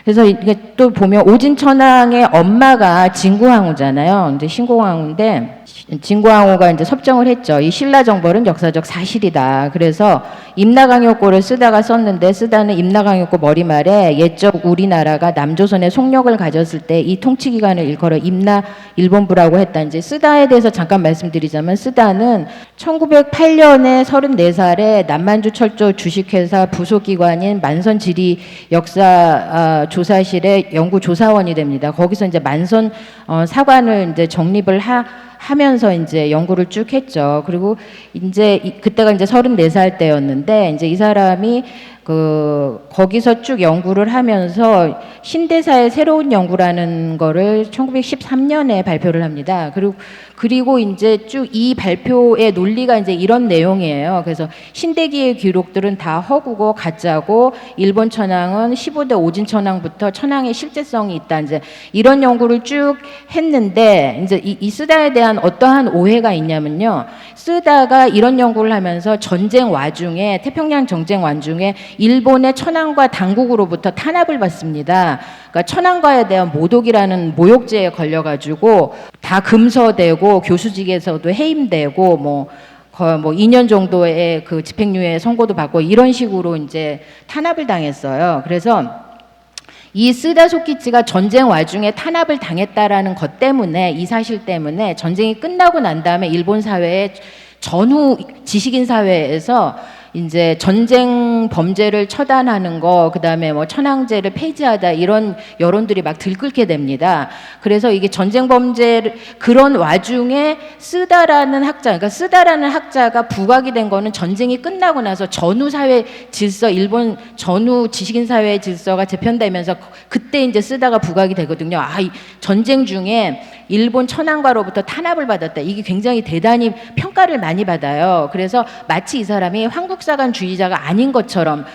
그래서 이게 또 보면 오진천왕의 엄마가 진구황후잖아요. 이제 신공황후인데 진구황후가 이제 섭정을 했죠. 이 신라정벌은 역사적 사실이다. 그래서 임나강요고를 쓰다가 썼는데 쓰다는 임나강요고 머리말에 옛적 우리나라가 남조선의 속력을 가졌을 때 이 통치 기관을 일컬어 임나 일본부라고 했다. 이제 쓰다에 대해서 잠깐 말씀드리자면 쓰다는 1908년에 34살에 남만주 철도 주식회사 부속기관인 만선 지리 역사 조사실의 연구 조사원이 됩니다. 거기서 이제 만선 사관을 이제 정립을 하면서 이제 연구를 쭉 했죠. 그리고 이제 그때가 이제 34살 때였는데 이제 이 사람이 거기서 쭉 연구를 하면서 신대사의 새로운 연구라는 거를 1913년에 발표를 합니다. 그리고 이제 쭉 이 발표의 논리가 이제 이런 내용이에요. 그래서 신대기의 기록들은 다 허구고 가짜고 일본 천황은 15대 오진 천황부터 천황의 실제성이 있다. 이제 이런 연구를 쭉 했는데 이제 이 쓰다에 대한 어떠한 오해가 있냐면요. 쓰다가 이런 연구를 하면서 전쟁 와중에 태평양 전쟁 와중에 일본의 천황과 당국으로부터 탄압을 받습니다. 그러니까 천황과에 대한 모독이라는 모욕죄에 걸려가지고 다 금서되고 교수직에서도 해임되고 뭐 2년 정도의 그 집행유예 선고도 받고 이런 식으로 이제 탄압을 당했어요. 그래서 이 쓰다 소키치가 전쟁 와중에 탄압을 당했다라는 것 때문에 이 사실 때문에 전쟁이 끝나고 난 다음에 일본 사회의 전후 지식인 사회에서 이제 전쟁 범죄를 처단하는 거, 그 다음에 뭐 천황제를 폐지하다 이런 여론들이 막 들끓게 됩니다. 그래서 이게 전쟁 범죄를 그런 와중에 쓰다라는 학자, 그러니까 쓰다라는 학자가 부각이 된 거는 전쟁이 끝나고 나서 전후 사회 질서, 일본 전후 지식인 사회의 질서가 재편되면서 그때 이제 쓰다가 부각이 되거든요. 이 전쟁 중에 일본 천황과로부터 탄압을 받았다. 이게 굉장히 대단히 평가를 많이 받아요. 그래서 마치 이 사람이 황국사관주의자가 아닌 것처럼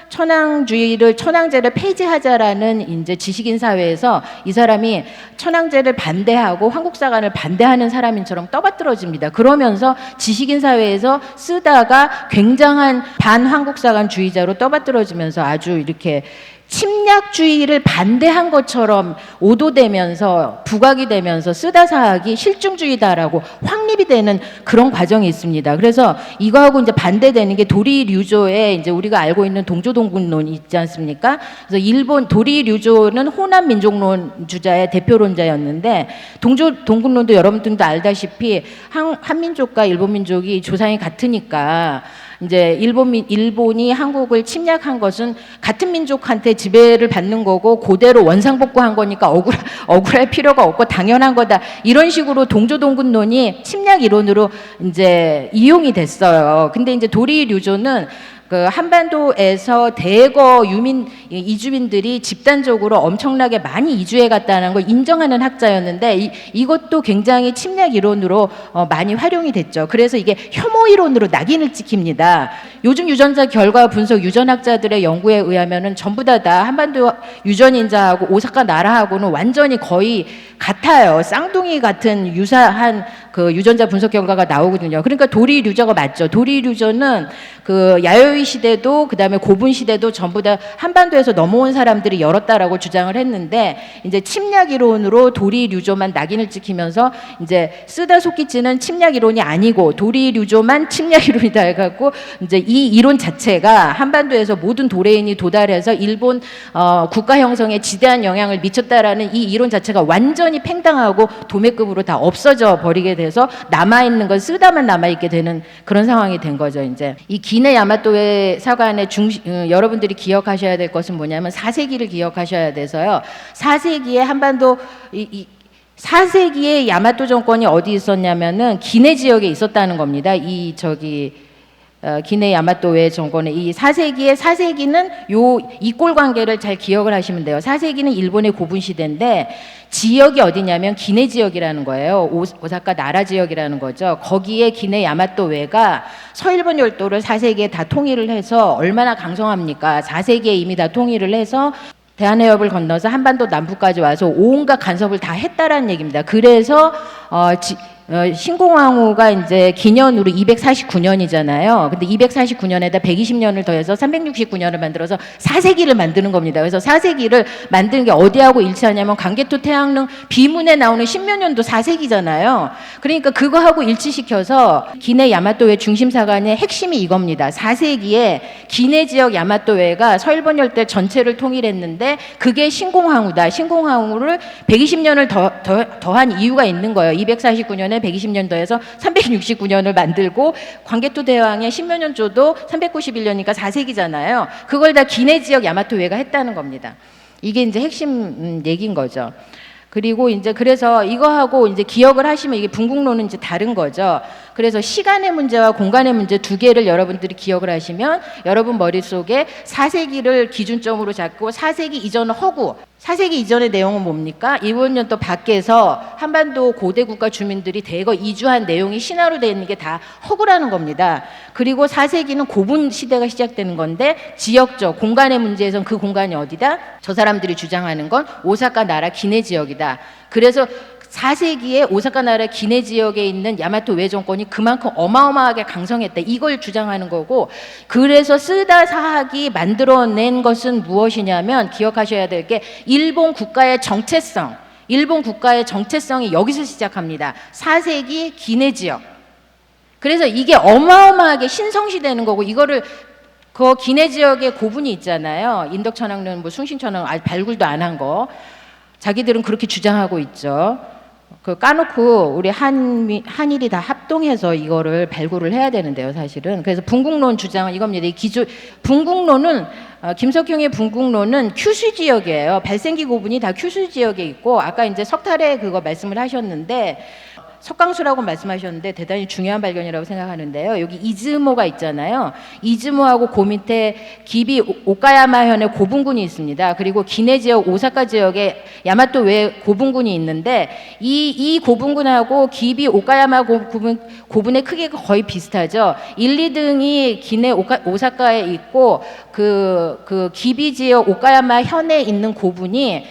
천황제를 폐지하자라는 이제 지식인 사회에서 이 사람이 천황제를 반대하고 황국사관을 반대하는 사람인처럼 떠받들어집니다. 그러면서 지식인 사회에서 쓰다가 굉장한 반황국사관주의자로 떠받들어지면서 아주 이렇게 침략주의를 반대한 것처럼 오도되면서 부각이 되면서 쓰다 사학이 실중주의다라고 확립이 되는 그런 과정이 있습니다. 그래서 이거하고 이제 반대되는 게 도리류조의 이제 우리가 알고 있는 동조동군론이 있지 않습니까? 그래서 일본 도리류조는 호남 민족론 주자의 대표론자였는데 동조동군론도 여러분들도 알다시피 한민족과 일본 민족이 조상이 같으니까 이제 일본이 한국을 침략한 것은 같은 민족한테 지배를 받는 거고 그대로 원상복구한 거니까 억울할 필요가 없고 당연한 거다. 이런 식으로 동조동군론이 침략 이론으로 이제 이용이 됐어요. 근데 이제 도리류조는 그 한반도에서 대거 이주민들이 집단적으로 엄청나게 많이 이주해 갔다는 걸 인정하는 학자였는데 이것도 굉장히 침략 이론으로 많이 활용이 됐죠. 그래서 이게 혐오 이론으로 낙인을 찍힙니다. 요즘 유전자 결과 분석 유전학자들의 연구에 의하면은 전부 다 한반도 유전인자하고 오사카 나라하고는 완전히 거의 같아요. 쌍둥이 같은 유사한 그 유전자 분석 결과가 나오거든요. 그러니까 도리류저가 맞죠. 도리류저는 그 야요이 시대도 그다음에 고분 시대도 전부 다 한반도에서 넘어온 사람들이 열었다라고 주장을 했는데 이제 침략 이론으로 도리류조만 낙인을 찍히면서 이제 쓰다 소키치는 침략 이론이 아니고 도리류조만 침략 이론이다 해갖고 이제 이 이론 자체가 한반도에서 모든 도래인이 도달해서 일본 국가 형성에 지대한 영향을 미쳤다라는 이 이론 자체가 완전히 팽당하고 도매급으로 다 없어져 버리게 돼서 남아있는 건 쓰다만 남아있게 되는 그런 상황이 된 거죠. 이제 이 기네 야마토의 사관의 여러분들이 기억하셔야 될 것은 뭐냐면 4세기를 기억하셔야 돼서요. 4세기에 한반도 4세기에 야마토 정권이 어디 있었냐면은 기내 지역에 있었다는 겁니다. 기내 야마토의 정권의 이 4세기는 요 이꼴 관계를 잘 기억을 하시면 돼요. 4세기는 일본의 고분 시대인데 지역이 어디냐면 기내 지역이라는 거예요. 오사카 나라 지역이라는 거죠. 거기에 기내 야마토웨가 서일본 열도를 4세기에 다 통일을 해서 얼마나 강성합니까? 4세기에 이미 다 통일을 해서 대한해협을 건너서 한반도 남부까지 와서 온갖 간섭을 다 했다라는 얘기입니다. 그래서 신공항후가 이제 기년으로 249년이잖아요. 근데 249년에다 120년을 더해서 369년을 만들어서 4세기를 만드는 겁니다. 그래서 4세기를 만드는 게 어디하고 일치하냐면 광개토 태양릉 비문에 나오는 신묘년도 4세기잖아요. 그러니까 그거하고 일치시켜서 기내 야마토웨 중심사관의 핵심이 이겁니다. 4세기에 기내 지역 야마토웨가 서일본 열대 전체를 통일했는데 그게 신공항후다. 신공항후를 120년을 더한 이유가 있는 거예요. 249년에 120년 더해서 369년을 만들고 광개토 대왕의 신묘년조도 391년이니까 4세기잖아요. 그걸 다 기내 지역 야마토웨가 했다는 겁니다. 이게 이제 핵심 얘기인 거죠. 그리고 이제 그래서 이거하고 이제 기억을 하시면 이게 분국론은 이제 다른 거죠. 그래서 시간의 문제와 공간의 문제 두 개를 여러분들이 기억을 하시면 여러분 머릿속에 4세기를 기준점으로 잡고 4세기 이전 허구, 4세기 이전의 내용은 뭡니까? 일본 연도 밖에서 한반도 고대 국가 주민들이 대거 이주한 내용이 신화로 되어 있는 게 다 허구라는 겁니다. 그리고 4세기는 고분 시대가 시작되는 건데 지역적 공간의 문제에선 그 공간이 어디다? 저 사람들이 주장하는 건 오사카 나라 기내 지역이다. 그래서 4세기에 오사카 나라 기내 지역에 있는 야마토웨 정권이 그만큼 어마어마하게 강성했다. 이걸 주장하는 거고, 그래서 쓰다 사학이 만들어낸 것은 무엇이냐면 기억하셔야 될 게 일본 국가의 정체성, 일본 국가의 정체성이 여기서 시작합니다. 4세기 기내 지역. 그래서 이게 어마어마하게 신성시되는 거고, 이거를 그 기내 지역의 고분이 있잖아요. 인덕천왕릉, 뭐 숭신천왕 발굴도 안 한 거. 자기들은 그렇게 주장하고 있죠. 그 까놓고 우리 한일이 다 합동해서 이거를 발굴을 해야 되는데요, 사실은. 그래서 분국론 주장은 이겁니다. 이 분국론은 김석형의 분국론은 큐슈 지역이에요. 발생기 고분이 다 큐슈 지역에 있고, 아까 이제 석탈에 그거 말씀을 하셨는데, 석강수라고 말씀하셨는데 대단히 중요한 발견이라고 생각하는데요. 여기 이즈모가 있잖아요. 이즈모하고 그 밑에 기비 오카야마현의 고분군이 있습니다. 그리고 기내 지역 오사카 지역에 야마토웨 고분군이 있는데 이 고분군하고 기비 오카야마 고분의 크기가 거의 비슷하죠. 1, 2등이 기내 오사카에 있고 그 기비 지역 오카야마 현에 있는 고분이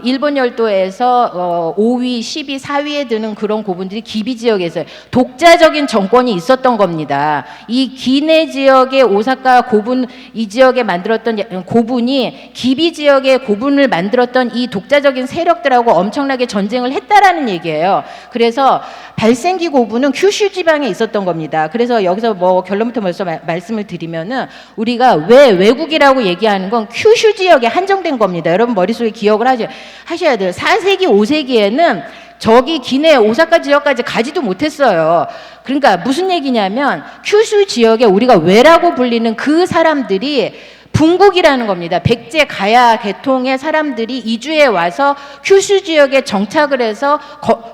일본 열도에서 5위, 10위, 4위에 드는 그런 고분들이 기비 지역에서 독자적인 정권이 있었던 겁니다. 이 기내 지역의 오사카 고분, 이 지역에 만들었던 고분이 기비 지역의 고분을 만들었던 이 독자적인 세력들하고 엄청나게 전쟁을 했다라는 얘기예요. 그래서 발생기 고분은 큐슈 지방에 있었던 겁니다. 그래서 여기서 뭐 결론부터 벌써 말씀을 드리면은 우리가 왜 외국이라고 얘기하는 건 큐슈 지역에 한정된 겁니다. 여러분 머릿속에 기억을 하셔야 돼요. 4세기, 5세기에는 저기 기내 오사카 지역까지 가지도 못했어요. 그러니까 무슨 얘기냐면 큐슈 지역에 우리가 외라고 불리는 그 사람들이 분국이라는 겁니다. 백제 가야 계통의 사람들이 이주해 와서 큐슈 지역에 정착을 해서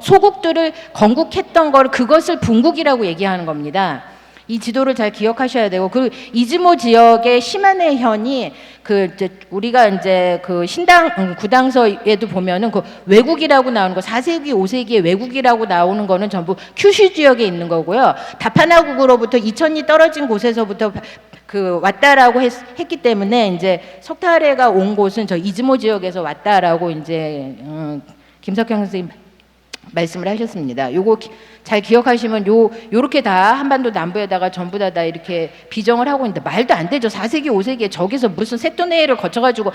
소국들을 건국했던 걸, 그것을 분국이라고 얘기하는 겁니다. 이 지도를 잘 기억하셔야 되고, 그 이즈모 지역의 시마네 현이 우리가 이제 그 신당 구당서에도 보면은 그 외국이라고 나오는 거, 4세기 5세기에 외국이라고 나오는 거는 전부 큐슈 지역에 있는 거고요. 다파나국으로부터 2000리 떨어진 곳에서부터 왔다라고 했기 때문에 이제 석탈해가 온 곳은 저 이즈모 지역에서 왔다라고 이제 김석형 선생님 말씀을 하셨습니다. 요거 잘 기억하시면 요렇게 다 한반도 남부에다가 전부 다 이렇게 비정을 하고 있는데 말도 안 되죠. 4세기 5세기에 저기서 무슨 세토네이를 거쳐가지고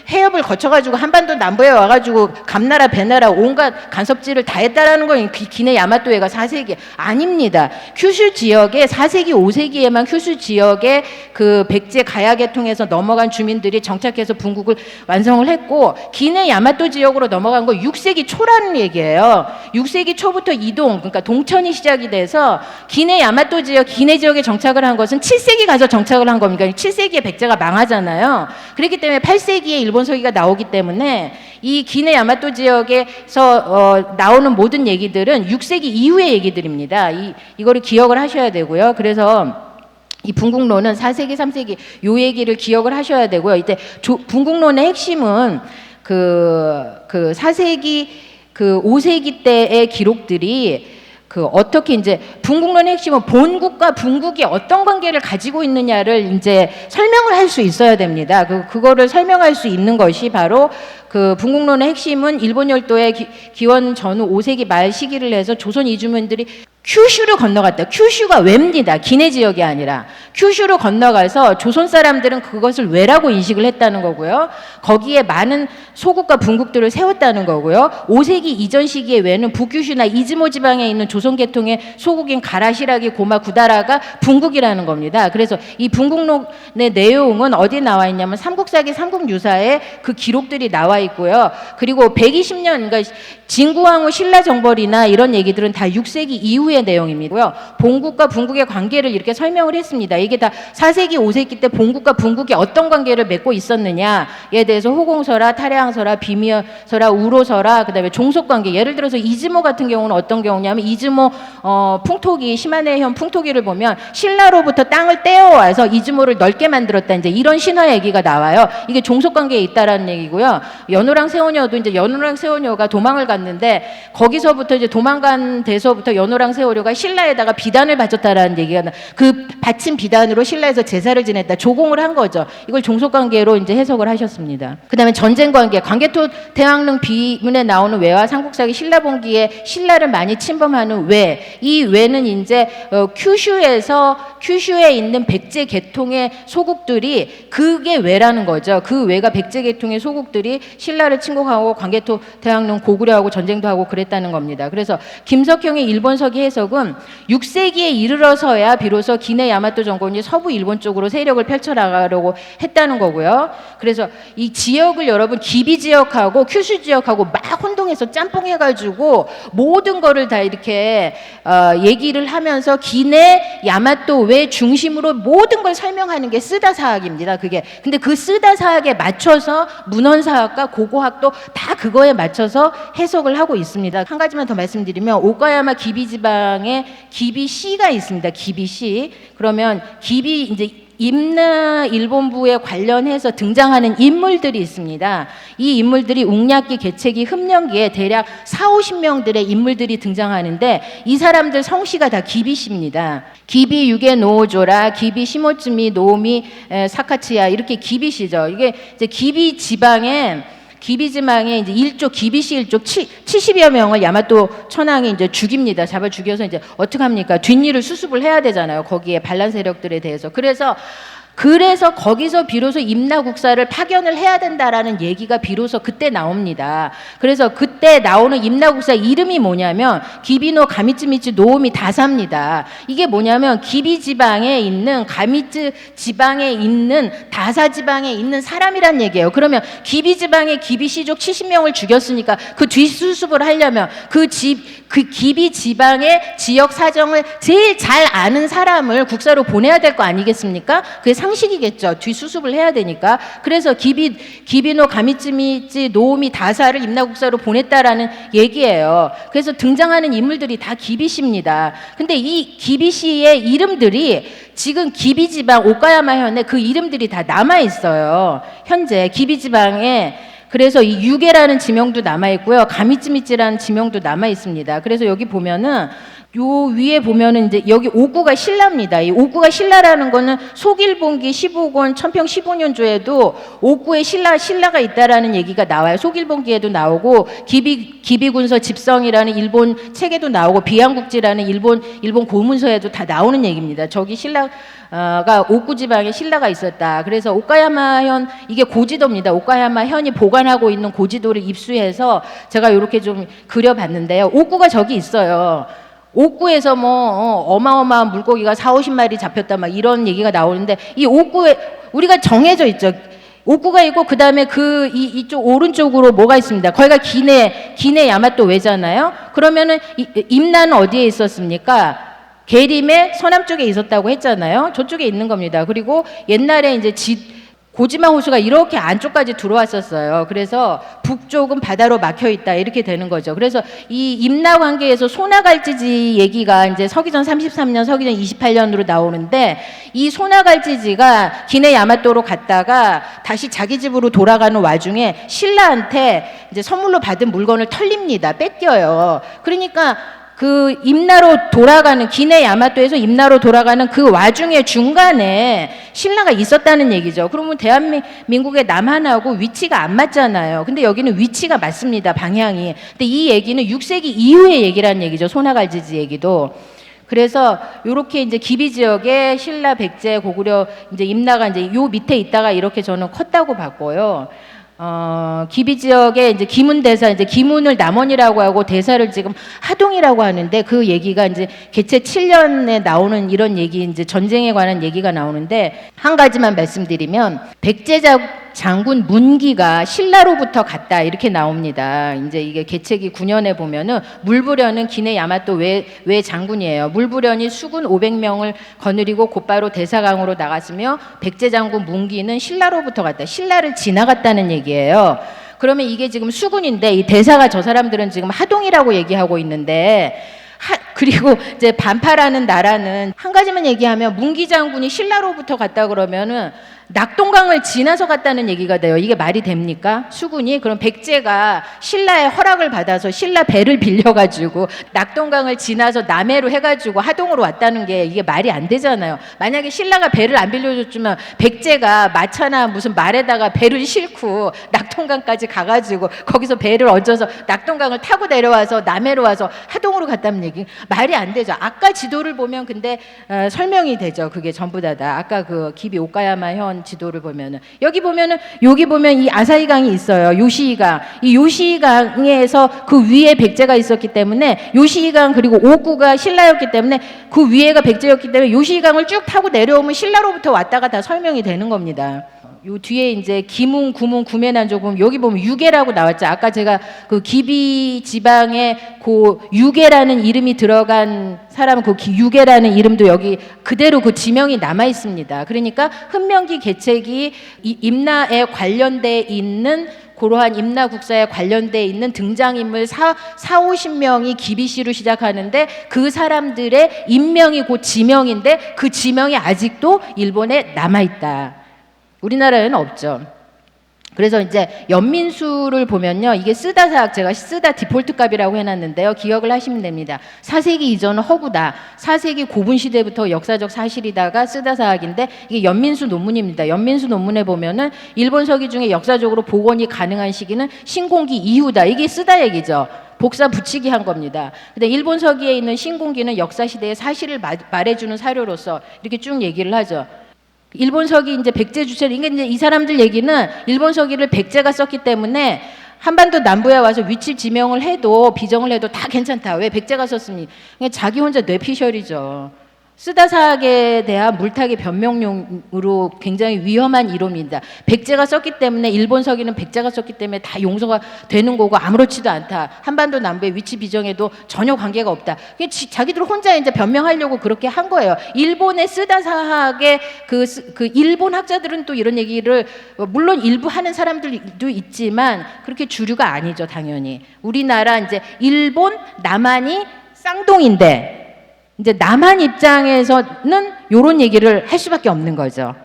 해협을 거쳐가지고 한반도 남부에 와가지고 감나라 배나라 온갖 간섭지를 다 했다라는 건 기내 야마토웨가 4세기 아닙니다. 큐슈 지역에 4세기 5세기에만 큐슈 지역에 그 백제 가야 계통에서 넘어간 주민들이 정착해서 분국을 완성을 했고, 기내 야마토 지역으로 넘어간 거 6세기 초라는 얘기예요. 6세기 초부터 이동, 그러니까 동천이 시작이 돼서 기내 야마토 지역, 기내 지역에 정착을 한 것은 7세기 가서 정착을 한 겁니다. 7세기에 백제가 망하잖아요. 그렇기 때문에 8세기에 일본 서기가 나오기 때문에 이 기내 야마토 지역에서 나오는 모든 얘기들은 6세기 이후의 얘기들입니다. 이거를 기억을 하셔야 되고요. 그래서 이 분국론은 4세기, 3세기 요 얘기를 기억을 하셔야 되고요. 이때 분국론의 핵심은 그 4세기, 그 5세기 때의 기록들이 어떻게 이제 분국론의 핵심은 본국과 분국이 어떤 관계를 가지고 있느냐를 이제 설명을 할 수 있어야 됩니다. 그거를 설명할 수 있는 것이 바로 그 분국론의 핵심은 일본 열도의 기원 전후 5세기 말 시기를 해서 조선 이주민들이 큐슈를 건너갔다. 큐슈가 외입니다. 기내 지역이 아니라 큐슈를 건너가서 조선 사람들은 그것을 외라고 인식을 했다는 거고요. 거기에 많은 소국과 분국들을 세웠다는 거고요. 5세기 이전 시기의 외는 북큐슈나 이즈모 지방에 있는 조선 계통의 소국인 가라시라기, 고마, 구다라가 분국이라는 겁니다. 그래서 이 분국론의 내용은 어디에 나와 있냐면 삼국사기, 삼국유사에 그 기록들이 나와 있고요. 그리고 120년, 그러니까 진구왕후 신라정벌이나 이런 얘기들은 다 6세기 이후의 내용입니다. 본국과 분국의 관계를 이렇게 설명을 했습니다. 이게 다 4세기, 5세기 때 본국과 분국이 어떤 관계를 맺고 있었느냐에 대해서 호공설화, 탈해항설화, 비미설화, 우로설화, 그다음에 종속관계. 예를 들어서 이즈모 같은 경우는 어떤 경우냐면 이즈모 풍토기, 시마네현 풍토기를 보면 신라로부터 땅을 떼어와서 이즈모를 넓게 만들었다. 이제 이런 신화 얘기가 나와요. 이게 종속관계에 있다라는 얘기고요. 연호랑 세오녀도 이제 연호랑 세오녀가 도망을 갔는데 거기서부터 이제 도망간 데서부터 연호랑 세오녀가 신라에다가 비단을 바쳤다라는 얘기가 그 바친 비단으로 신라에서 제사를 지냈다. 조공을 한 거죠. 이걸 종속관계로 이제 해석을 하셨습니다. 그다음에 전쟁관계, 광개토 대왕릉 비문에 나오는 외와 삼국사기 신라본기에 신라를 많이 침범하는 외. 이 외는 이제 큐슈에 있는 백제 계통의 소국들이 그게 외라는 거죠. 그 외가 백제 계통의 소국들이 신라를 침공하고 광개토 대왕릉 고구려하고 전쟁도 하고 그랬다는 겁니다. 그래서 김석형의 일본서기 해석은 6세기에 이르러서야 비로소 기내 야마토 정권이 서부 일본 쪽으로 세력을 펼쳐나가려고 했다는 거고요. 그래서 이 지역을 여러분 기비 지역하고 큐슈 지역하고 막 혼동해서 짬뽕 해가지고 모든 거를 다 이렇게 얘기를 하면서 기내 야마토 외 중심으로 모든 걸 설명하는 게 쓰다 사학입니다. 그게 근데 그 쓰다 사학에 맞춰서 문헌사학과 고고학도 다 그거에 맞춰서 해석을 하고 있습니다. 한 가지만 더 말씀드리면 오카야마 기비 지방에 기비시가 있습니다. 기비시. 그러면 기비 이제 임나 일본부에 관련해서 등장하는 인물들이 있습니다. 이 인물들이 웅략기, 개체기, 흡령기에 대략 40~50명들의 인물들이 등장하는데 이 사람들 성씨가 다 기비시입니다. 기비 유게 노조라, 기비 시모츠미, 노미 사카치야 이렇게 기비시죠. 이게 이제 기비 지방에 이제 일족 기비시 일족 70여 명을 야마토 천황이 이제 죽입니다. 잡아 죽여서 이제 어떻게 합니까? 뒷일을 수습을 해야 되잖아요. 거기에 반란 세력들에 대해서. 그래서 거기서 비로소 임나국사를 파견을 해야 된다라는 얘기가 비로소 그때 나옵니다. 그래서 그때 나오는 임나국사 이름이 뭐냐면 기비노 가미츠미츠 노오미 다사입니다. 이게 뭐냐면 기비 지방에 있는 가미츠 지방에 있는 다사 지방에 있는 사람이란 얘기예요. 그러면 기비 지방에 기비시족 70명을 죽였으니까 그 뒷수습을 하려면 그 기비 지방의 지역 사정을 제일 잘 아는 사람을 국사로 보내야 될 거 아니겠습니까? 그게 상식이겠죠. 뒷수습을 해야 되니까. 그래서 기비노 가미츠미치 노오미 다사를 임나국사로 보냈다라는 얘기예요. 그래서 등장하는 인물들이 다 기비시입니다. 근데 이 기비시의 이름들이 지금 기비지방 오카야마현에 그 이름들이 다 남아 있어요. 현재 기비지방에. 그래서 이 유게라는 지명도 남아 있고요. 가미츠미치라는 지명도 남아 있습니다. 그래서 여기 보면은 요 위에 보면은 이제 여기 오구가 신라입니다. 이 오구가 신라라는 거는 속일본기 15권 천평 15년조에도 오구에 신라가 있다라는 얘기가 나와요. 속일본기에도 나오고 기비군서 집성이라는 일본 책에도 나오고 비양국지라는 일본 고문서에도 다 나오는 얘기입니다. 저기 신라가 오구 지방에 신라가 있었다. 그래서 오카야마현 이게 고지도입니다. 오카야마현이 보관하고 있는 고지도를 입수해서 제가 이렇게 좀 그려봤는데요. 오구가 저기 있어요. 옥구에서 어마어마한 물고기가 40~50마리 잡혔다 막 이런 얘기가 나오는데 이 옥구에 우리가 정해져 있죠. 옥구가 있고 그다음에 이쪽 오른쪽으로 뭐가 있습니다. 거기가 기내 야마토 외잖아요. 그러면은 임나는 어디에 있었습니까? 계림의 서남쪽에 있었다고 했잖아요. 저쪽에 있는 겁니다. 그리고 옛날에 이제 고지마 호수가 이렇게 안쪽까지 들어왔었어요. 그래서 북쪽은 바다로 막혀 있다 이렇게 되는 거죠. 그래서 이 임나 관계에서 소나갈지지 얘기가 이제 서기전 33년, 서기전 28년으로 나오는데 이 소나갈지지가 기내 야마토로 갔다가 다시 자기 집으로 돌아가는 와중에 신라한테 이제 선물로 받은 물건을 털립니다. 뺏겨요. 그러니까 그 임나로 돌아가는 기내 야마토에서 임나로 돌아가는 그 와중에 중간에 신라가 있었다는 얘기죠. 그러면 대한민국의 남한하고 위치가 안 맞잖아요. 근데 여기는 위치가 맞습니다. 방향이. 근데 이 얘기는 6세기 이후의 얘기라는 얘기죠. 소나갈지지 얘기도. 그래서 요렇게 이제 기비 지역에 신라, 백제, 고구려 이제 임나가 이제 요 밑에 있다가 이렇게 저는 컸다고 봤고요. 기비 지역에 이제 기문 대사, 이제 기문을 남원이라고 하고 대사를 지금 하동이라고 하는데 그 얘기가 이제 개체 7년에 나오는 이런 얘기, 이제 전쟁에 관한 얘기가 나오는데 한 가지만 말씀드리면 백제 장군 문기가 신라로부터 갔다 이렇게 나옵니다. 이제 이게 개체기 9년에 보면은 물부련은 기내 야마토 외 장군이에요. 물부련이 수군 500명을 거느리고 곧바로 대사강으로 나갔으며 백제 장군 문기는 신라로부터 갔다. 신라를 지나갔다는 얘기예요. 그러면 이게 지금 수군인데 이 대사가 저 사람들은 지금 하동이라고 얘기하고 있는데 그리고 이제 반파라는 나라는 한 가지만 얘기하면 문기 장군이 신라로부터 갔다 그러면은 낙동강을 지나서 갔다는 얘기가 돼요. 이게 말이 됩니까? 수군이? 그럼 백제가 신라의 허락을 받아서 신라 배를 빌려가지고 낙동강을 지나서 남해로 해가지고 하동으로 왔다는 게 이게 말이 안 되잖아요. 만약에 신라가 배를 안 빌려줬으면 백제가 마차나 무슨 말에다가 배를 싣고 낙동강까지 가가지고 거기서 배를 얹어서 낙동강을 타고 내려와서 남해로 와서 하동으로 갔다는 얘기 말이 안 되죠. 아까 지도를 보면 근데 설명이 되죠. 그게 전부 다 아까 그 기비 오카야마 현 지도를 보면은 여기 보면 이 아사히강이 있어요. 요시히강. 이 요시히강에서 그 위에 백제가 있었기 때문에 요시히강 그리고 옥구가 신라였기 때문에 그 위에가 백제였기 때문에 요시히강을 쭉 타고 내려오면 신라로부터 왔다가 다 설명이 되는 겁니다. 요 뒤에 이제 기문, 구문, 구매난조 보면 여기 보면 유계라고 나왔죠. 아까 제가 그 기비 지방에 그 유계라는 이름이 들어간 사람은 그 유계라는 이름도 여기 그대로 그 지명이 남아 있습니다. 그러니까 흠명기 개책이 임나에 관련돼 있는 그러한 임나 국사에 관련돼 있는 등장인물 40-50명이 기비시로 시작하는데 그 사람들의 인명이 곧 지명인데 그 지명이 아직도 일본에 남아 있다. 우리나라에는 없죠. 그래서 이제 연민수를 보면요. 이게 쓰다 사학, 제가 쓰다 디폴트 값이라고 해놨는데요. 기억을 하시면 됩니다. 4세기 이전은 허구다. 4세기 고분 시대부터 역사적 사실이다가 쓰다 사학인데 이게 연민수 논문입니다. 연민수 논문에 보면은 일본 서기 중에 역사적으로 복원이 가능한 시기는 신공기 이후다. 이게 쓰다 얘기죠. 복사 붙이기 한 겁니다. 근데 일본 서기에 있는 신공기는 역사 시대의 사실을 말해주는 사료로서 이렇게 쭉 얘기를 하죠. 일본 서기 이제 백제 주체 이게 이제 이 사람들 얘기는 일본 서기를 백제가 썼기 때문에 한반도 남부에 와서 위치 지명을 해도 비정을 해도 다 괜찮다. 왜 백제가 썼습니까? 자기 혼자 뇌피셜이죠. 쓰다 사학에 대한 물타기 변명용으로 굉장히 위험한 이론입니다. 백제가 썼기 때문에 일본 서기는 백제가 썼기 때문에 다 용서가 되는 거고 아무렇지도 않다. 한반도 남부의 위치 비정에도 전혀 관계가 없다. 자기들 혼자 이제 변명하려고 그렇게 한 거예요. 일본의 쓰다 사학의 그 일본 학자들은 또 이런 얘기를 물론 일부 하는 사람들도 있지만 그렇게 주류가 아니죠, 당연히. 우리나라 이제 일본 남한이 쌍둥이인데. 이제 남한 입장에서는 이런 얘기를 할 수밖에 없는 거죠.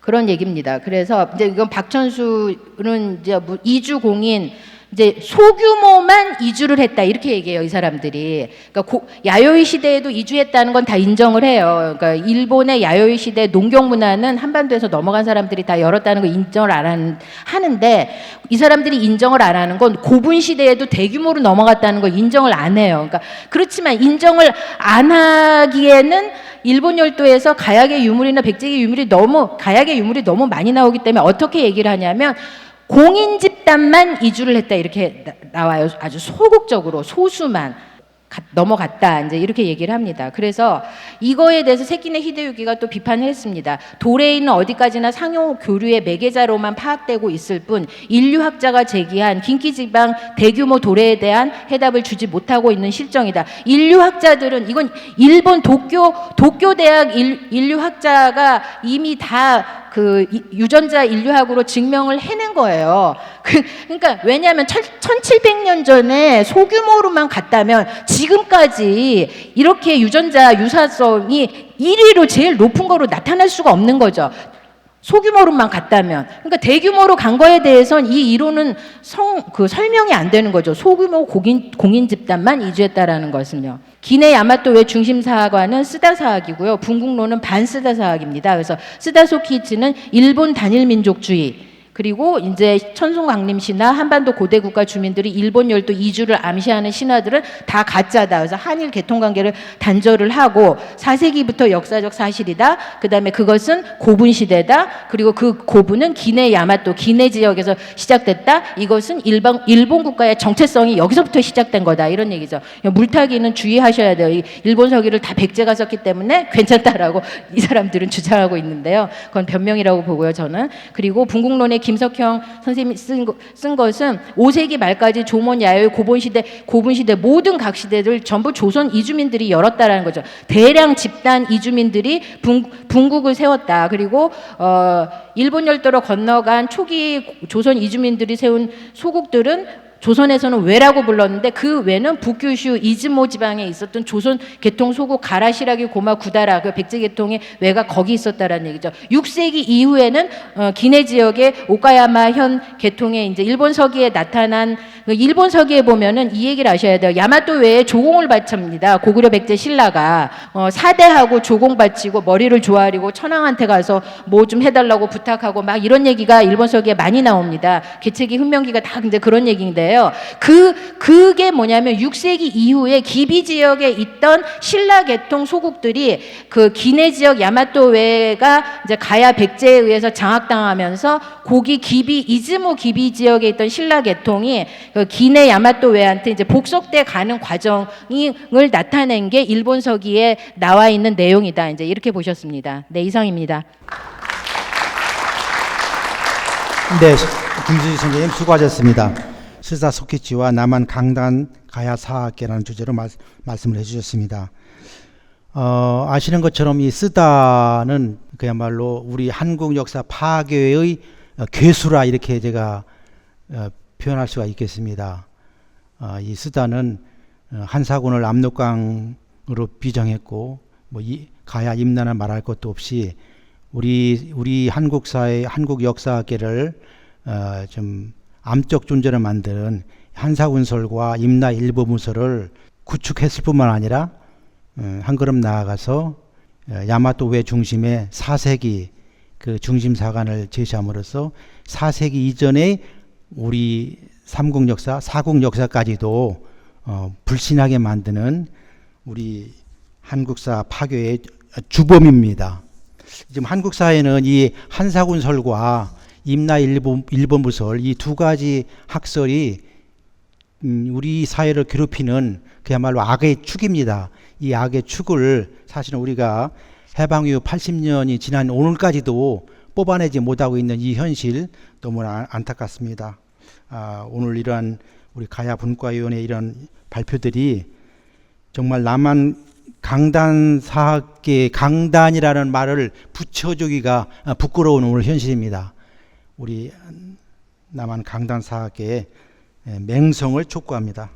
그런 얘기입니다. 그래서 이제 이건 박천수는 이제 뭐 이주 공인 이제 소규모만 이주를 했다 이렇게 얘기해요, 이 사람들이. 그러니까 야요이 시대에도 이주했다는 건 다 인정을 해요. 그러니까 일본의 야요이 시대 농경 문화는 한반도에서 넘어간 사람들이 다 열었다는 거 인정을 안 하는데 이 사람들이 인정을 안 하는 건 고분 시대에도 대규모로 넘어갔다는 걸 인정을 안 해요. 그러니까 그렇지만 인정을 안 하기에는 일본 열도에서 가야계 유물이나 백제계 유물이 가야계 유물이 너무 많이 나오기 때문에 어떻게 얘기를 하냐면 공인 집단만 이주를 했다 이렇게 나와요. 아주 소극적으로 소수만. 넘어갔다 이제 이렇게 얘기를 합니다. 그래서 이거에 대해서 세키네 히데유기가 또 비판을 했습니다. 도레이는 어디까지나 상호 교류의 매개자로만 파악되고 있을 뿐 인류학자가 제기한 긴키지방 대규모 도래에 대한 해답을 주지 못하고 있는 실정이다. 인류학자들은 이건 일본 도쿄 대학 인류학자가 이미 다 그 유전자 인류학으로 증명을 해낸 거예요. 그러니까 왜냐하면 1700년 전에 소규모로만 갔다면 지금까지 이렇게 유전자 유사성이 1위로 제일 높은 거로 나타날 수가 없는 거죠. 소규모로만 갔다면. 그러니까 대규모로 간 거에 대해서는 이 이론은 설명이 안 되는 거죠. 소규모 공인 집단만 이주했다라는 것은요. 기내 야마토의 중심 사학과는 쓰다 사학이고요. 분국로는 반쓰다 사학입니다. 그래서 쓰다 소키치는 일본 단일 민족주의, 그리고 이제 천송강림 신화, 한반도 고대 국가 주민들이 일본 열도 이주를 암시하는 신화들은 다 가짜다. 그래서 한일 개통 관계를 단절을 하고 4세기부터 역사적 사실이다. 그다음에 그것은 고분 시대다. 그리고 그 고분은 기내 야마토, 기내 지역에서 시작됐다. 이것은 일본 국가의 정체성이 여기서부터 시작된 거다. 이런 얘기죠. 물타기는 주의하셔야 돼요. 이 일본 서기를 다 백제가 썼기 때문에 괜찮다라고 이 사람들은 주장하고 있는데요. 그건 변명이라고 보고요, 저는. 그리고 분국론의 김석형 선생님이 쓴 것은 5세기 말까지 조선 야요의 고분 시대 모든 각 시대를 전부 조선 이주민들이 열었다라는 거죠. 대량 집단 이주민들이 분국을 세웠다. 그리고 일본 열도로 건너간 초기 조선 이주민들이 세운 소국들은 조선에서는 외라고 불렀는데 그 외는 북규슈 이즈모 지방에 있었던 조선 계통 소국 가라시라기 고마 구다라, 그 백제 계통의 외가 거기 있었다라는 얘기죠. 6세기 이후에는 기내 지역의 오카야마 현 계통의 이제 일본 서기에 나타난, 일본 서기에 보면은 이 얘기를 아셔야 돼요. 야마토 외에 조공을 바칩니다. 고구려 백제 신라가 사대하고 조공 바치고 머리를 조아리고 천황한테 가서 뭐 좀 해달라고 부탁하고 막 이런 얘기가 일본 서기에 많이 나옵니다. 개체기 흠명기가 다 근데 그런 얘기인데. 그게 뭐냐면 6세기 이후에 기비 지역에 있던 신라 계통 소국들이 그 기내 지역 야마토 외가 이제 가야 백제에 의해서 장악당하면서 고기 기비 이즈모 기비 지역에 있던 신라 계통이 그 기내 야마토 외한테 이제 복속돼 가는 과정을 나타낸 게 일본 서기에 나와 있는 내용이다. 이제 이렇게 보셨습니다. 네, 이상입니다. 네, 김수지 선생님 수고하셨습니다. 스다 소키치와 남한 강단 가야 사학계라는 주제로 말씀을 해주셨습니다. 아시는 것처럼 이 쓰다는 그야말로 우리 한국 역사 파괴의 괴수라 이렇게 제가 표현할 수가 있겠습니다. 이 쓰다는 한사군을 압록강으로 비정했고 뭐 가야 임나나 말할 것도 없이 우리 한국사의 한국 역사계를 좀 암적 존재를 만드는 한사군설과 임나 일보무설을 구축했을 뿐만 아니라 한 걸음 나아가서 야마토 외 중심의 4세기 그 중심사관을 제시함으로써 4세기 이전의 우리 삼국 역사, 사국 역사까지도 불신하게 만드는 우리 한국사 파괴의 주범입니다. 지금 한국사에는 이 한사군설과 임나 일본무설 이 두 가지 학설이 우리 사회를 괴롭히는 그야말로 악의 축입니다. 이 악의 축을 사실은 우리가 해방 이후 80년이 지난 오늘까지도 뽑아내지 못하고 있는 이 현실 너무나 안타깝습니다. 오늘 이러한 우리 가야 분과위원회 이런 발표들이 정말 남한 강단 사학계 강단이라는 말을 붙여주기가 부끄러운 오늘 현실입니다. 우리 남한 강단 사학계의 맹성을 촉구합니다.